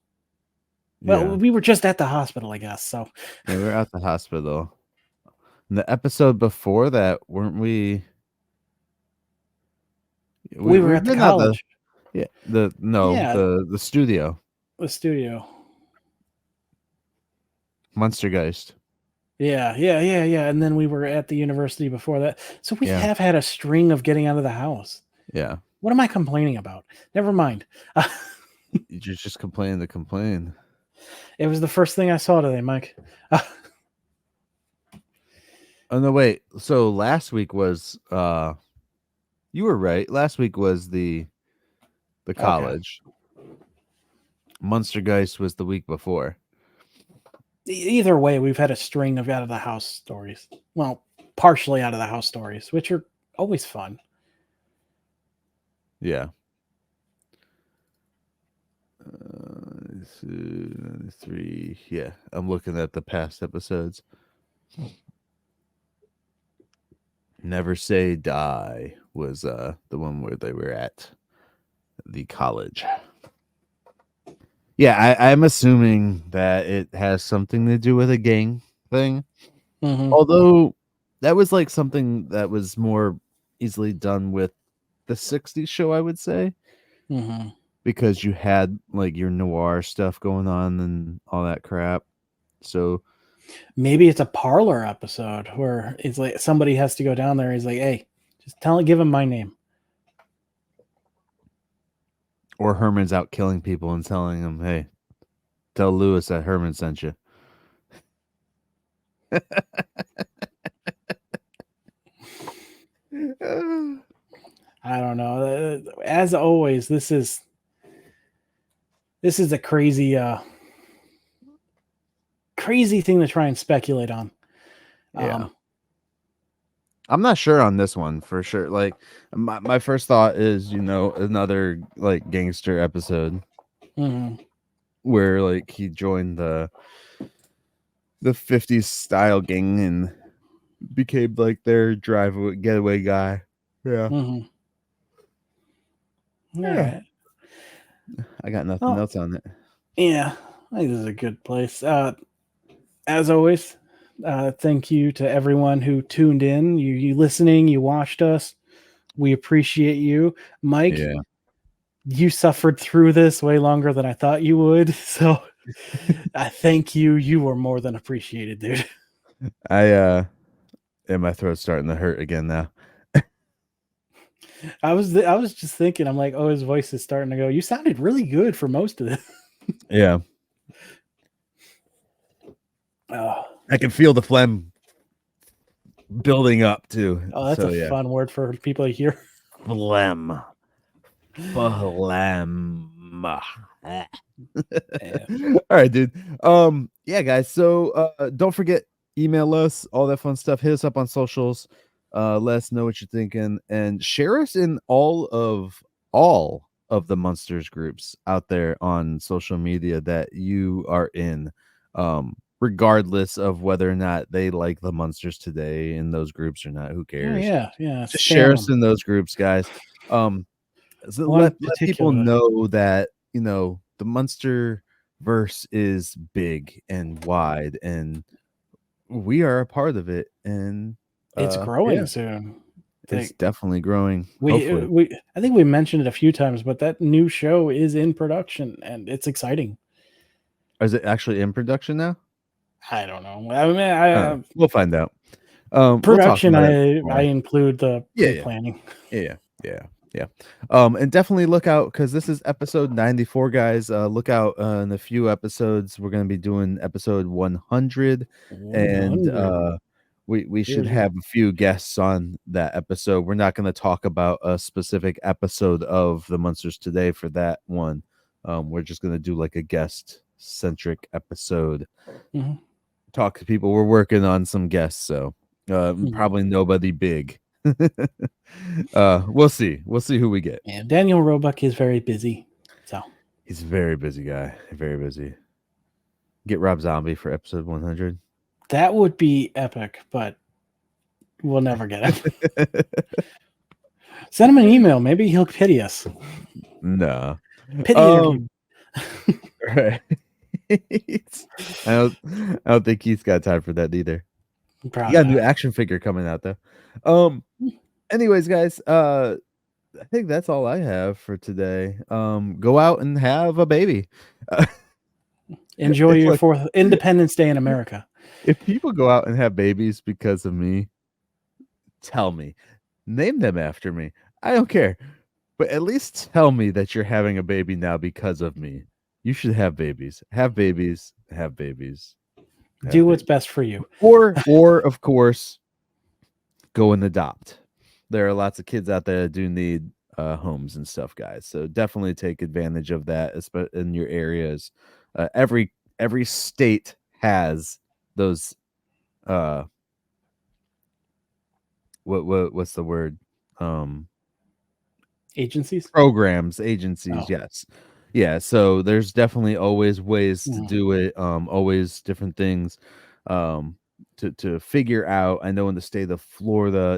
Well, Yeah. we were just at the hospital, I guess. So Yeah, we were at the hospital. In the episode before that, weren't we? we were We've at the been at the college, yeah, the studio. the studio. Munstergeist. Yeah. And then we were at the university before that. So we Yeah. have had a string of getting out of the house. Yeah. What am I complaining about? Never mind. You're just complaining to complain. It was the first thing I saw today, Myke. Oh no, wait. So last week was you were right. Last week was the Okay. college. Munstergeist was the week before. Either way, we've had a string of out of the house stories. Well, partially out of the house stories, which are always fun. Yeah. 3. Yeah, I'm looking at the past episodes. Never Say Die was the one where they were at the college. Yeah, I'm assuming that it has something to do with a gang thing. Mm-hmm. Although that was like something that was more easily done with the 60s show, I would say. Mm-hmm. Because you had like your noir stuff going on and all that crap. So Maybe it's a parlor episode where it's like somebody has to go down there. He's like, "Hey, just give him my name." or Herman's out killing people and telling them, "Hey, tell Lewis that Herman sent you." I don't know. As always, this is a crazy crazy thing to try and speculate on. Yeah. I'm not sure on this one for sure. Like my first thought is, another like gangster episode where like he joined the 50s style gang and became like their getaway guy. Yeah. Yeah. I got nothing else on it. Yeah, I think this is a good place. As always, thank you to everyone who tuned in. You listening, you watched us. We appreciate you. Myke, you suffered through this way longer than I thought you would. So I thank you. You were more than appreciated, dude. And my throat's starting to hurt again now. I was just thinking, I'm like, oh, his voice is starting to go. You sounded really good for most of this. Yeah. Oh. I can feel the phlegm building up too. Oh, that's a fun word for people to hear. Phlegm. Phlegm. Yeah. All right, dude. Yeah, guys. So don't forget, email us, all that fun stuff. Hit us up on socials. Let us know what you're thinking and share us in all of the Munsters groups out there on social media that you are in. Regardless of whether or not they like the Munsters Today in those groups or not, who cares? Yeah. Just share us in those groups, guys. So let people know that the Munster verse is big and wide, and we are a part of it, and it's growing soon. It's definitely growing. I think we mentioned it a few times, but that new show is in production, and it's exciting. Is it actually in production now? I don't know. I mean, we'll find out. Production, I include the planning. Yeah. And definitely look out because this is episode 94, guys. Look out in a few episodes. We're going to be doing episode 100, and we should have a few guests on that episode. We're not going to talk about a specific episode of the Munsters Today for that one. We're just gonna do like a guest centric episode. Mhm. Talk to people. We're working on some guests, so probably nobody big. We'll see. We'll see who we get. Yeah, Daniel Roebuck is very busy, so He's a very busy guy. Very busy. Get Rob Zombie for episode 100. that would be epic, but we'll never get him. Send him an email. Maybe he'll pity us. No. Pity interview. Right. I don't think he's got time for that either. Probably He got a new not. action figure coming out though. Anyways, guys, I think that's all I have for today. Go out and have a baby. Enjoy It's your like, 4th Independence Day in America. if people go out and have babies because of me, tell me. Name them after me. I don't care. But at least tell me that you're having a baby now because of me. You should have babies. Have babies. Have babies. Have Do what's babies. best for you. Or of course, go and adopt. There are lots of kids out there that do need homes and stuff, guys. So definitely take advantage of that, especially in your areas. Every state has those. What's the word? Agencies. Programs, agencies. Oh. Yes, yeah. So there's definitely always ways to Mhm. do it. Always different things. To figure out. I know in the state of Florida,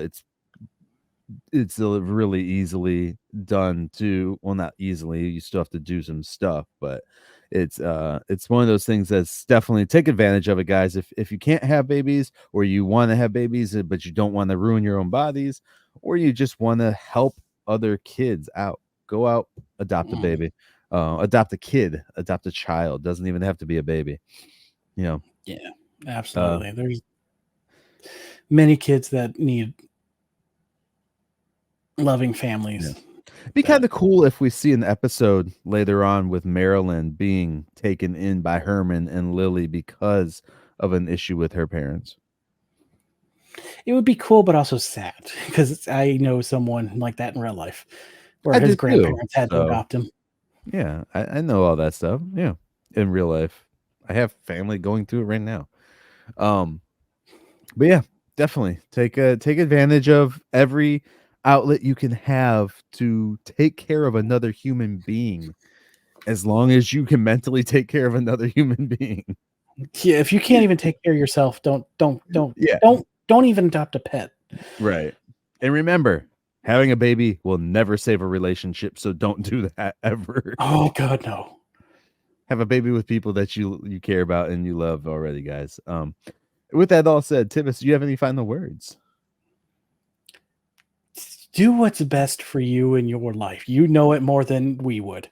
it's really easily done too. Well, not easily, you still have to do some stuff, but it's one of those things that's definitely take advantage of it, guys. If you can't have babies, or you want to have babies but you don't want to ruin your own bodies, or you just want to help other kids out, go out, adopt a baby, adopt a kid, adopt a child. Doesn't even have to be a baby, you know. Yeah, absolutely. There's many kids that need loving families. Yeah. Be kind of cool if we see an episode later on with Marilyn being taken in by Herman and Lily because of an issue with her parents. It would be cool, but also sad, because I know someone like that in real life, where I his do too. grandparents had to So, adopt him. yeah, I know all that stuff. Yeah, in real life, I have family going through it right now. But yeah, definitely take advantage of every outlet you can have to take care of another human being, as long as you can mentally take care of another human being. Yeah, if you can't even take care of yourself, don't Yeah, even adopt a pet. right. And remember, having a baby will never save a relationship, so don't do that ever. Oh God, no. Have a baby with people that you care about and you love already, guys. With that all said, Tivis, do you have any final words? Do what's best for you in your life. You know it more than we would.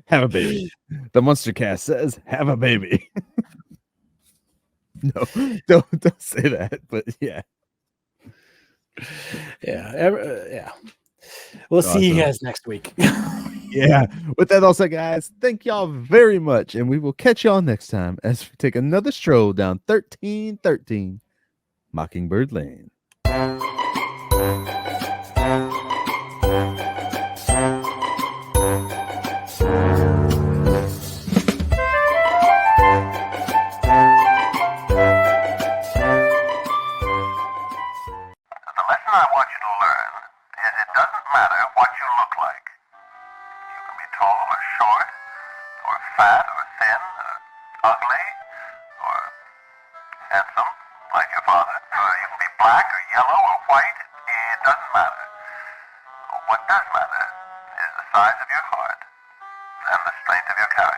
Have a baby. The Munster Cast says, have a baby. No, don't say that. But yeah, yeah. We'll see you guys next week. Yeah. With that all said, guys, thank y'all very much, and we will catch y'all next time as we take another stroll down 1313 Mockingbird Lane. The lesson I want you to learn is it doesn't matter what you look like. You can be tall or short, or fat or thin, or ugly, or handsome, like your father. Or you can be black or yellow or white. It doesn't matter. What does matter is the size of your heart and the strength of your character.